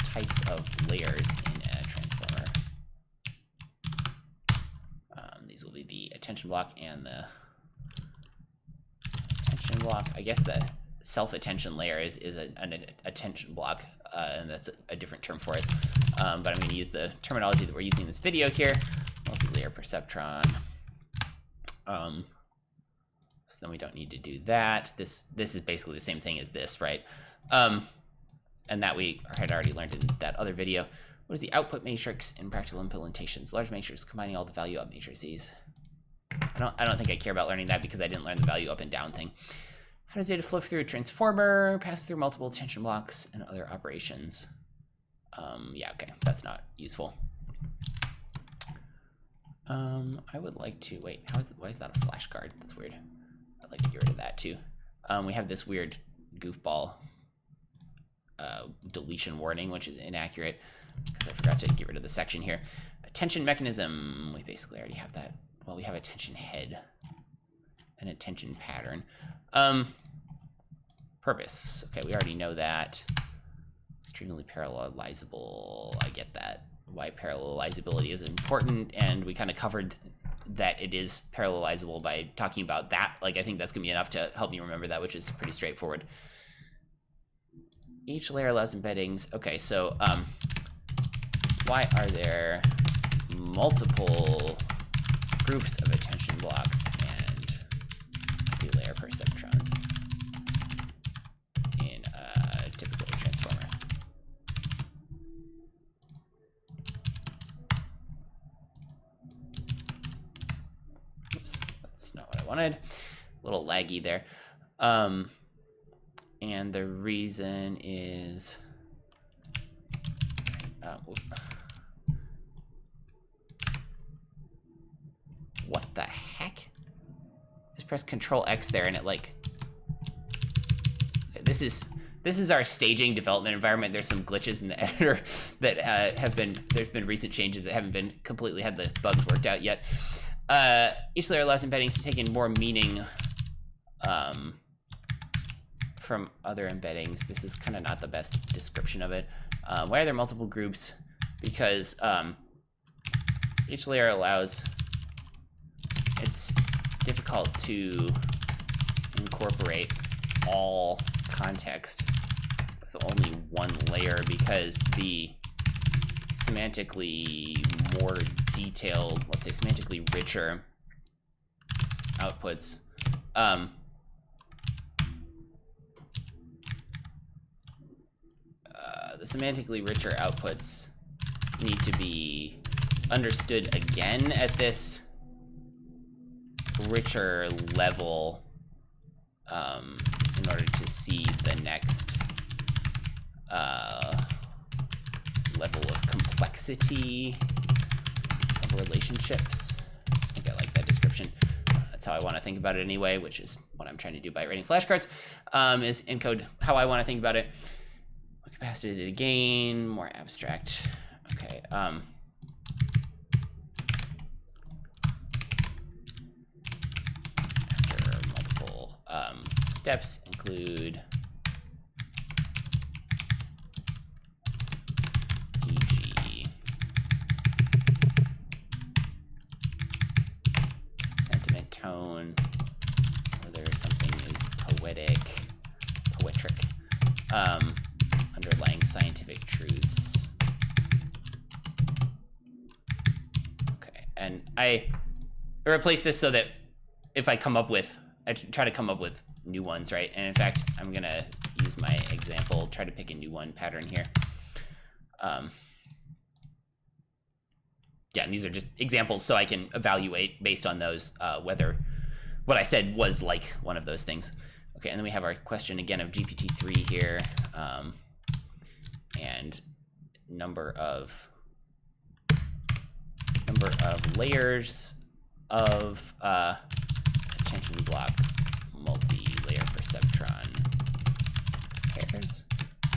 types of layers in a transformer. These will be the attention block and the attention block. I guess the self-attention layer is an attention block, and that's a different term for it. But I'm going to use the terminology that we're using in this video here. Multi-layer perceptron. So then we don't need to do that. This is basically the same thing as this, right? And that we had already learned in that other video. What is the output matrix in practical implementations? Large matrix combining all the value up matrices. I don't think I care about learning that because I didn't learn the value up and down thing. How does data flow through a transformer, pass through multiple attention blocks, and other operations? Yeah, okay, that's not useful. I would like to, wait, why is that a flashcard? That's weird. I'd like to get rid of that too. We have this weird goofball deletion warning, which is inaccurate because I forgot to get rid of the section here. Attention mechanism, we basically already have that. Well, we have attention head and attention pattern. Purpose, okay, we already know that. Extremely parallelizable, I get that. Why parallelizability is important, and we kind of covered that it is parallelizable by talking about that. Like, I think that's gonna be enough to help me remember that, which is pretty straightforward. Each layer allows embeddings. Okay, so why are there multiple groups of attention blocks and multi-layer perceptrons? That's not what I wanted. A little laggy there. And the reason is, what the heck? Just press Control X there and it like, this is our staging development environment. There's some glitches in the editor that there's been recent changes that haven't been completely had the bugs worked out yet. Each layer allows embeddings to take in more meaning from other embeddings. This is kind of not the best description of it. Why are there multiple groups? Because each layer allows, it's difficult to incorporate all context with only one layer because the semantically more detailed, let's say semantically richer outputs the semantically richer outputs need to be understood again at this richer level in order to see the next level of complexity of relationships. I think I like that description. That's how I want to think about it anyway, which is what I'm trying to do by writing flashcards, is encode how I want to think about it. What capacity to the gain, more abstract. Okay. After multiple steps include e.g. sentiment, tone, whether something is poetic, underlying scientific truths. Okay, and I replace this so that if I come up with, I try to come up with new ones, right? And in fact, I'm gonna use my example, try to pick a new one pattern here. Yeah, and these are just examples so I can evaluate based on those whether what I said was like one of those things. Okay, and then we have our question again of GPT-3 here, and number of layers of attention block multi-layer perceptron pairs.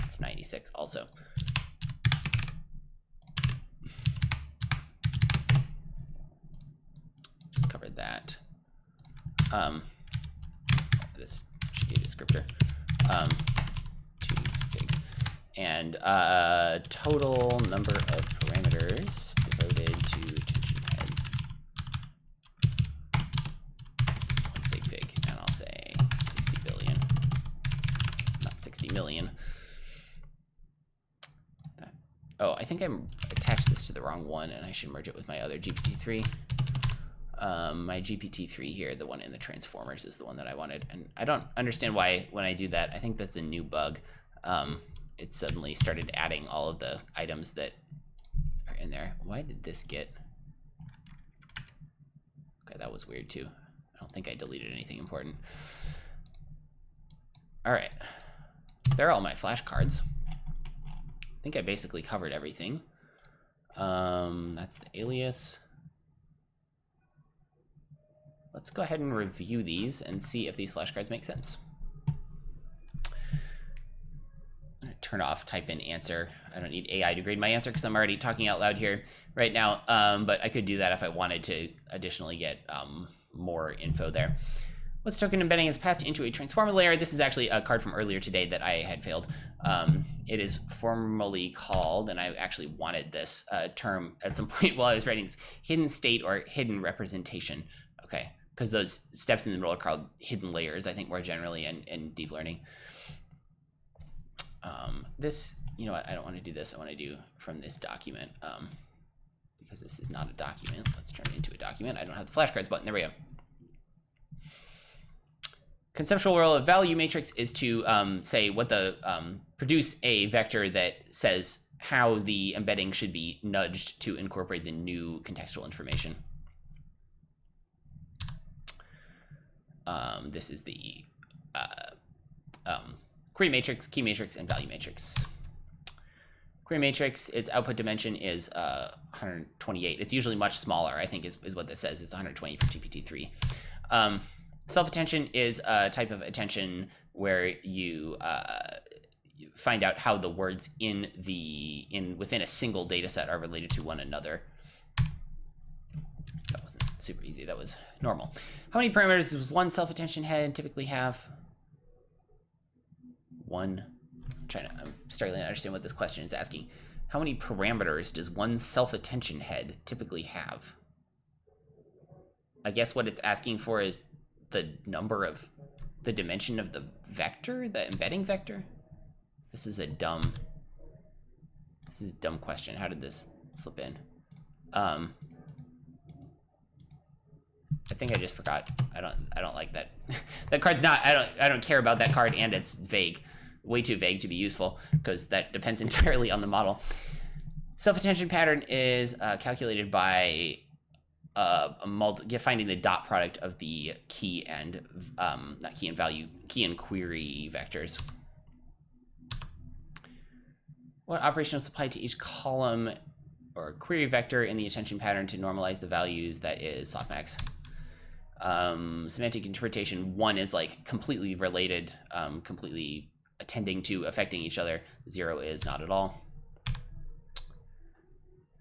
It's 96 also. Just covered that. This should be a descriptor. 2 figs. And total number of parameters devoted to attention heads. 1 sig fig, and I'll say 60 billion, not 60 million. Oh, I think I attached this to the wrong one, and I should merge it with my other GPT-3. My GPT-3 here, the one in the transformers, is the one that I wanted, and I don't understand why when I do that. I think that's a new bug. It suddenly started adding all of the items that are in there. Why did this get? Okay, that was weird too. I don't think I deleted anything important. All right, there are all my flashcards. I think I basically covered everything. That's the alias. Let's go ahead and review these and see if these flashcards make sense. I'm gonna turn off type in answer. I don't need AI to grade my answer because I'm already talking out loud here right now, but I could do that if I wanted to additionally get more info there. Once token embedding is passed into a transformer layer, this is actually a card from earlier today that I had failed. It is formally called, and I actually wanted this term at some point while I was writing this, hidden state or hidden representation. Okay, because those steps in the middle are called hidden layers, I think, more generally in deep learning. This, you know what, I don't want to do this. I want to do from this document because this is not a document. Let's turn it into a document. I don't have the flashcards button. There we go. Conceptual role of value matrix is to say what the produce a vector that says how the embedding should be nudged to incorporate the new contextual information. This is the query matrix, key matrix, and value matrix. Query matrix, its output dimension is 128. It's usually much smaller, I think is what this says. It's 120 for GPT-3. Self-attention is a type of attention where you find out how the words within a single data set are related to one another. That wasn't super easy. That was normal. How many parameters does one self-attention head typically have? One. I'm struggling to understand what this question is asking. How many parameters does one self-attention head typically have? I guess what it's asking for is the dimension of the vector, the embedding vector. This is a dumb question. How did this slip in? I think I just forgot. I don't like that. That card's not, I don't care about that card, and it's vague. Way too vague to be useful, because that depends entirely on the model. Self-attention pattern is calculated by finding the dot product of the key and not key and value, key and query vectors. What operation is applied to each column or query vector in the attention pattern to normalize the values? That is softmax. Semantic interpretation, 1 is like completely related, completely attending to affecting each other. 0 is not at all.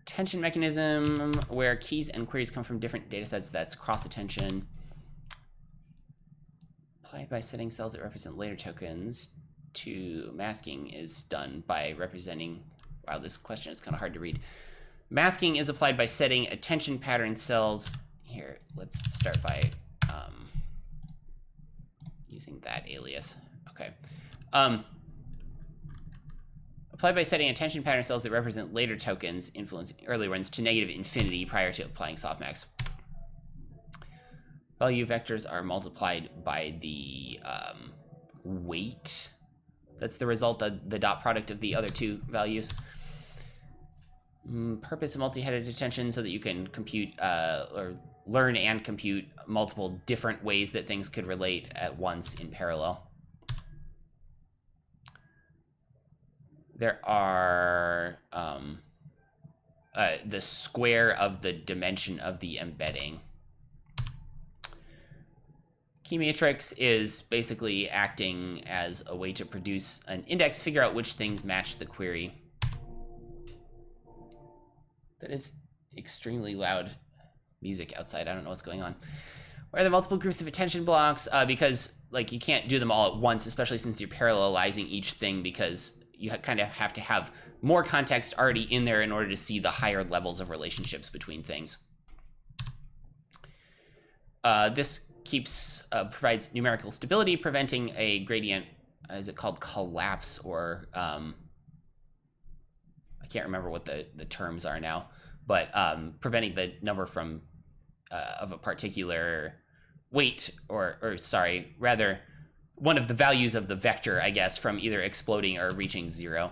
Attention mechanism, where keys and queries come from different data sets, that's cross attention. Applied by setting cells that represent later tokens to masking is done by representing, wow, this question is kind of hard to read. Masking is applied by setting attention pattern cells. Here, let's start by using that alias. Okay. Applied by setting attention pattern cells that represent later tokens, influencing earlier ones, to negative infinity prior to applying softmax. Value vectors are multiplied by the weight. That's the result of the dot product of the other two values. Purpose of multi-headed attention so that you can compute or learn and compute multiple different ways that things could relate at once in parallel. There are the square of the dimension of the embedding. Key matrix is basically acting as a way to produce an index, figure out which things match the query. That is extremely loud music outside. I don't know what's going on. Where are the multiple groups of attention blocks? Because like you can't do them all at once, especially since you're parallelizing each thing, because you kind of have to have more context already in there in order to see the higher levels of relationships between things. This provides numerical stability, preventing a gradient, is it called collapse, or I can't remember what the terms are now, but preventing the number from of a particular weight, or sorry, rather one of the values of the vector, I guess, from either exploding or reaching 0.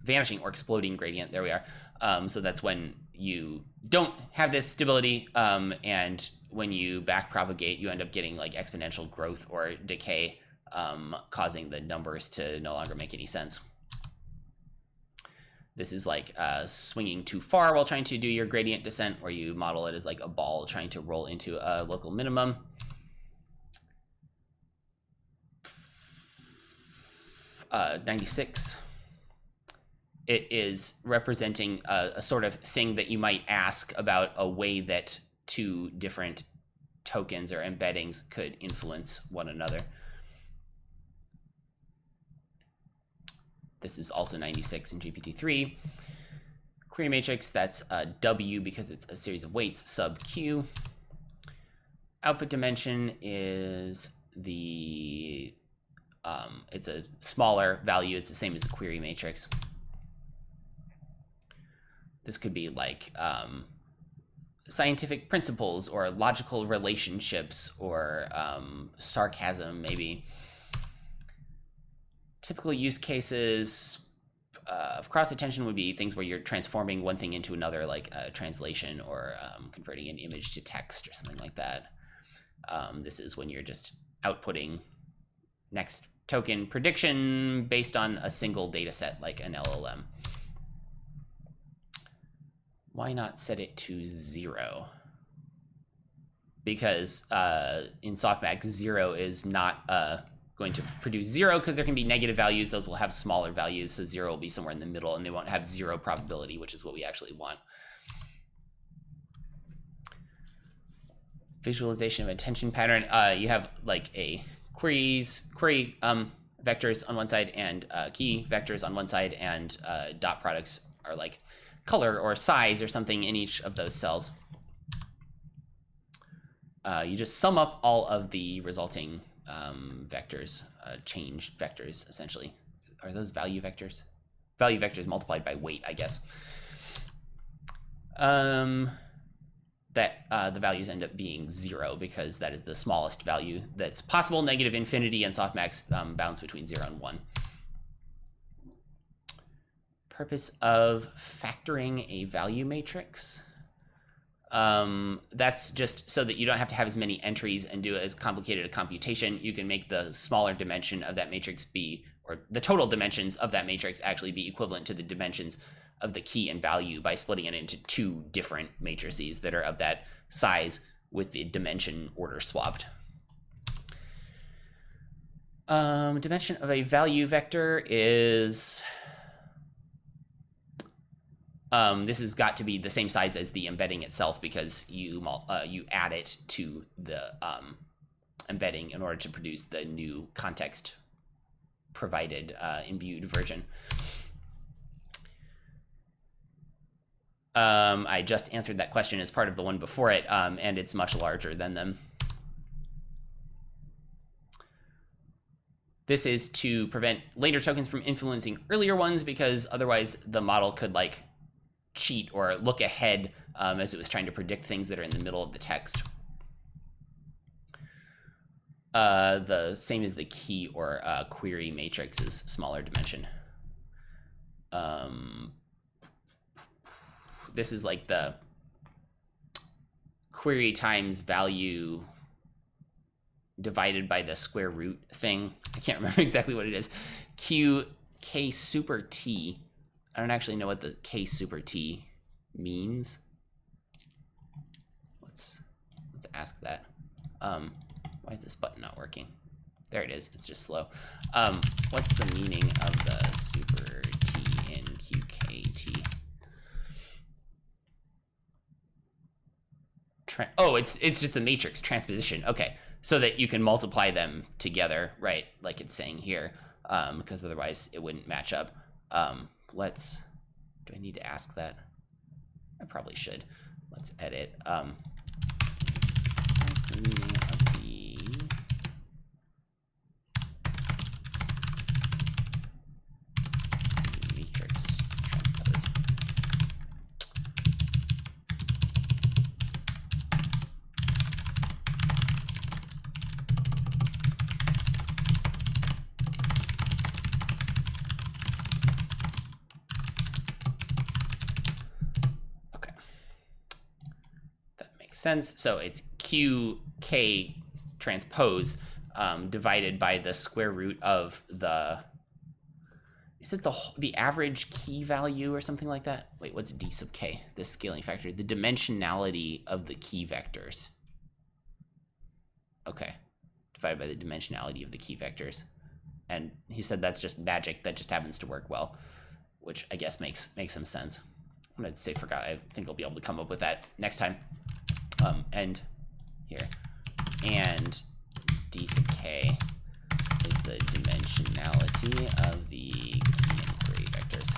Vanishing or exploding gradient, there we are. So that's when you don't have this stability, and when you backpropagate, you end up getting like exponential growth or decay, causing the numbers to no longer make any sense. This is like swinging too far while trying to do your gradient descent, where you model it as like a ball trying to roll into a local minimum. Uh, 96. It is representing a sort of thing that you might ask about a way that two different tokens or embeddings could influence one another. This is also 96 in GPT-3. Query matrix, that's W because it's a series of weights, sub Q. Output dimension is the, it's a smaller value. It's the same as the query matrix. This could be like scientific principles or logical relationships or sarcasm, maybe. Typical use cases of cross-attention would be things where you're transforming one thing into another, like translation or converting an image to text or something like that. This is when you're just outputting next token prediction based on a single data set like an LLM. Why not set it to 0? Because in softmax, 0 is not going to produce 0 because there can be negative values. Those will have smaller values, so 0 will be somewhere in the middle, and they won't have 0 probability, which is what we actually want. Visualization of attention pattern. You have like a query vectors on one side and key vectors on one side, and dot products are like color or size or something in each of those cells. You just sum up all of the resulting vectors, changed vectors, essentially. Are those value vectors? Value vectors multiplied by weight, I guess. The values end up being 0 because that is the smallest value that's possible. Negative infinity and softmax bounds between 0 and 1. Purpose of factoring a value matrix. That's just so that you don't have to have as many entries and do as complicated a computation. You can make the smaller dimension of that matrix be, or the total dimensions of that matrix actually be equivalent to the dimensions of the key and value by splitting it into 2 different matrices that are of that size with the dimension order swapped. Dimension of a value vector is... this has got to be the same size as the embedding itself because you add it to the embedding in order to produce the new context provided imbued version. I just answered that question as part of the one before it, and it's much larger than them. This is to prevent later tokens from influencing earlier ones because otherwise the model could like cheat or look ahead as it was trying to predict things that are in the middle of the text. The same as the key or query matrix is smaller dimension. This is like the query times value divided by the square root thing. I can't remember exactly what it is. K super T. I don't actually know what the K super T means. Let's ask that. Why is this button not working? There it is. It's just slow. What's the meaning of the super T in QKT? Oh, it's just the matrix transposition. Okay, so that you can multiply them together, right? Like it's saying here, because otherwise it wouldn't match up. Do I need to ask that? I probably should. Let's edit. What's the meaning of the matrix transpose? Sense. So it's QK transpose divided by the square root of the, is it the average key value or something like that? Wait, what's D sub K? The scaling factor, the dimensionality of the key vectors. Okay, divided by the dimensionality of the key vectors. And he said that's just magic, that just happens to work well, which I guess makes some sense. I'm gonna say forgot. I think I'll be able to come up with that next time. And here, and D sub K is the dimensionality of the key and query vectors.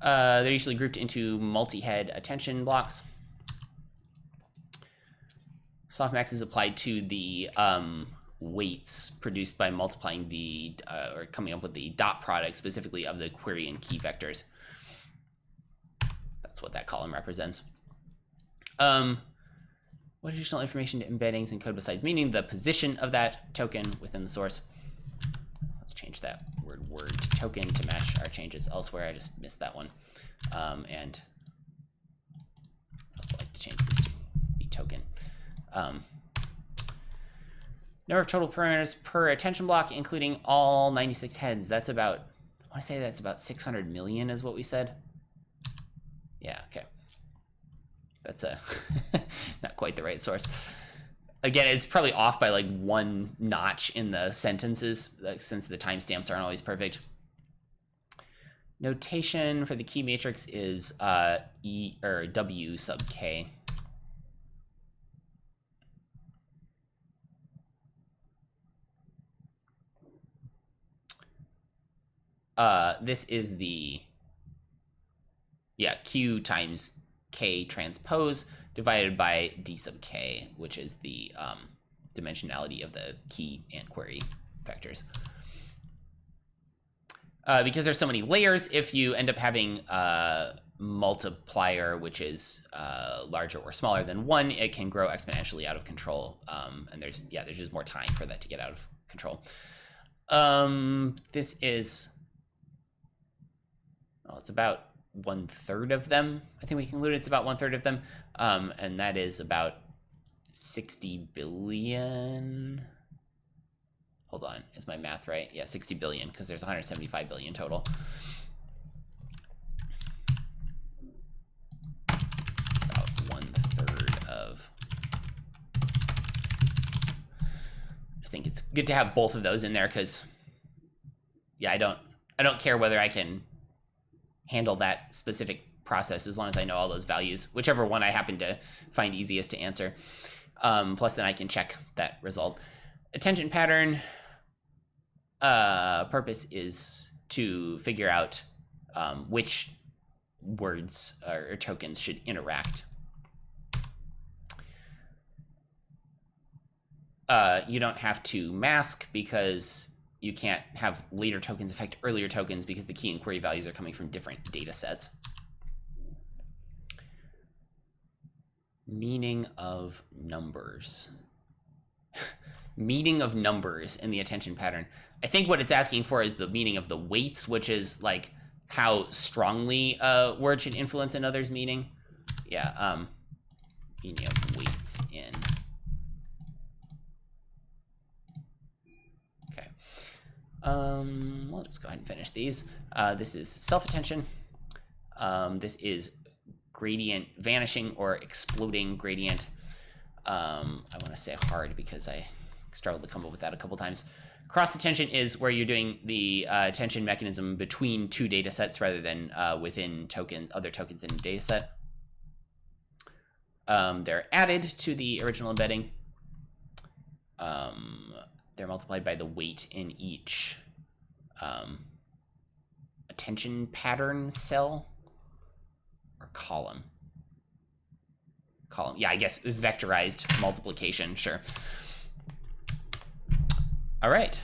They're usually grouped into multi-head attention blocks. Softmax is applied to the weights produced by multiplying the, or coming up with the dot product specifically of the query and key vectors. That's what that column represents. What additional information to embeddings and code besides meaning the position of that token within the source? Let's change that word to token to match our changes elsewhere. I just missed that one. And I'd also like to change the Number of total parameters per attention block, including all 96 heads. That's about, I want to say that's about 600 million is what we said. Yeah, okay. That's not quite the right source. Again, it's probably off by like one notch in the sentences, since the timestamps aren't always perfect. Notation for the key matrix is E or W sub K. This is the, yeah, Q times K transpose divided by D sub K, which is the dimensionality of the key and query vectors. Because there's so many layers, if you end up having a multiplier which is larger or smaller than 1, it can grow exponentially out of control. And there's just more time for that to get out of control. This is, well, it's about 1/3 of them. I think we concluded it's about 1/3 of them. And that is about 60 billion. Hold on, is my math right? Yeah, 60 billion, because there's 175 billion total. About 1/3 of. I just think it's good to have both of those in there, because yeah, I don't care whether I can handle that specific process as long as I know all those values, whichever one I happen to find easiest to answer. Plus then I can check that result. Attention pattern purpose is to figure out which words or tokens should interact. You don't have to mask because you can't have later tokens affect earlier tokens because the key and query values are coming from different data sets. Meaning of numbers. Meaning of numbers in the attention pattern. I think what it's asking for is the meaning of the weights, which is like how strongly a word should influence another's meaning. Yeah, meaning of weights in. Okay. We'll just go ahead and finish these. This is self-attention. This is gradient vanishing or exploding gradient. I want to say hard because I struggled to come up with that a couple times. Cross attention is where you're doing the attention mechanism between two data sets rather than within other tokens in a data set. They're added to the original embedding. They're multiplied by the weight in each attention pattern cell or column. Yeah, I guess vectorized multiplication, sure. All right,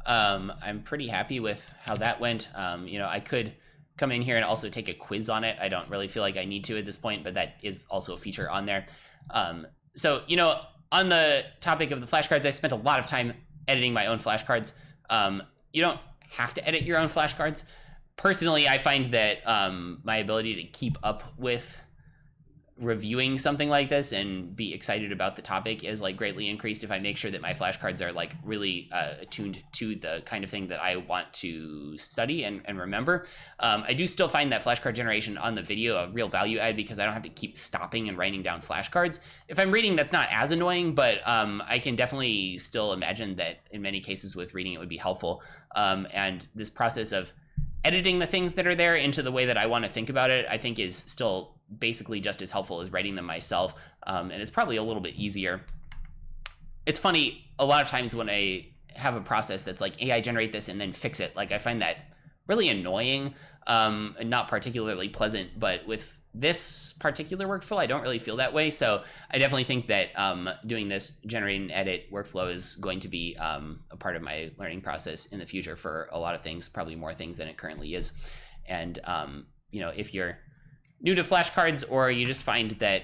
I'm pretty happy with how that went. You know, I could come in here and also take a quiz on it. I don't really feel like I need to at this point, but that is also a feature on there. So, you know, on the topic of the flashcards, I spent a lot of time editing my own flashcards. You don't have to edit your own flashcards. Personally, I find that my ability to keep up with reviewing something like this and be excited about the topic is like greatly increased if I make sure that my flashcards are like really attuned to the kind of thing that I want to study and remember. I do still find that flashcard generation on the video a real value add because I don't have to keep stopping and writing down flashcards. If I'm reading, that's not as annoying, but I can definitely still imagine that in many cases with reading it would be helpful. And this process of editing the things that are there into the way that I want to think about it, I think is still basically just as helpful as writing them myself. And it's probably a little bit easier. It's funny, a lot of times when I have a process that's like, AI generate this and then fix it, like I find that really annoying and not particularly pleasant, but with this particular workflow, I don't really feel that way. So I definitely think that doing this generate and edit workflow is going to be a part of my learning process in the future for a lot of things, probably more things than it currently is. And, you know, if you're new to flashcards or you just find that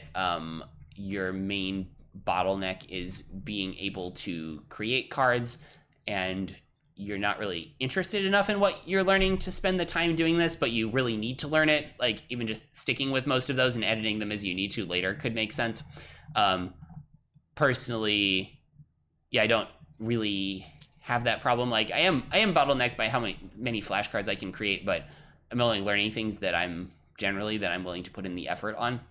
your main bottleneck is being able to create cards and you're not really interested enough in what you're learning to spend the time doing this, but you really need to learn it, like even just sticking with most of those and editing them as you need to later could make sense. personally, yeah, I don't really have that problem. Like I am bottlenecked by how many flashcards I can create, but I'm only learning things that I'm willing to put in the effort on.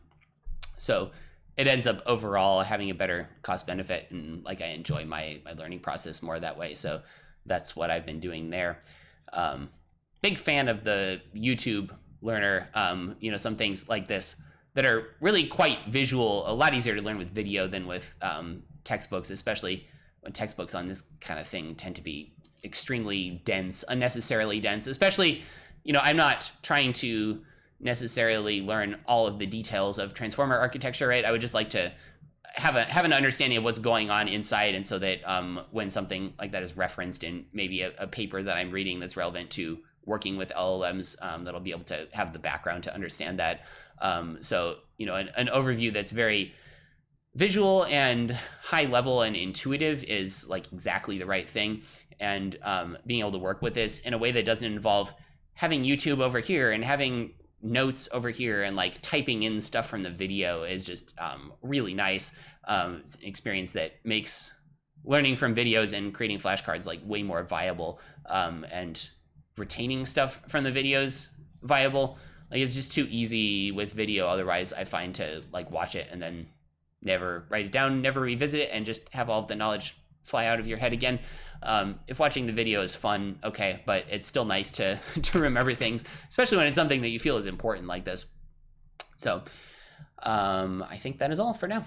So it ends up overall having a better cost benefit, and like I enjoy my learning process more that way. So that's what I've been doing there. Big fan of the YouTube learner. Some things like this that are really quite visual, a lot easier to learn with video than with textbooks, especially when textbooks on this kind of thing tend to be extremely dense, unnecessarily dense, especially, I'm not trying to necessarily learn all of the details of transformer architecture, right? I would just like to have an understanding of what's going on inside, and so that when something like that is referenced in maybe a paper that I'm reading that's relevant to working with LLMs, that'll be able to have the background to understand that. So an overview that's very visual and high level and intuitive is like exactly the right thing. And being able to work with this in a way that doesn't involve having YouTube over here and having notes over here and like typing in stuff from the video is just really nice. It's an experience that makes learning from videos and creating flashcards like way more viable, and retaining stuff from the videos viable. Like it's just too easy with video otherwise, I find, to like watch it and then never write it down, never revisit it, and just have all of the knowledge fly out of your head again. If watching the video is fun, okay, but it's still nice to remember things, especially when it's something that you feel is important like this. So I think that is all for now.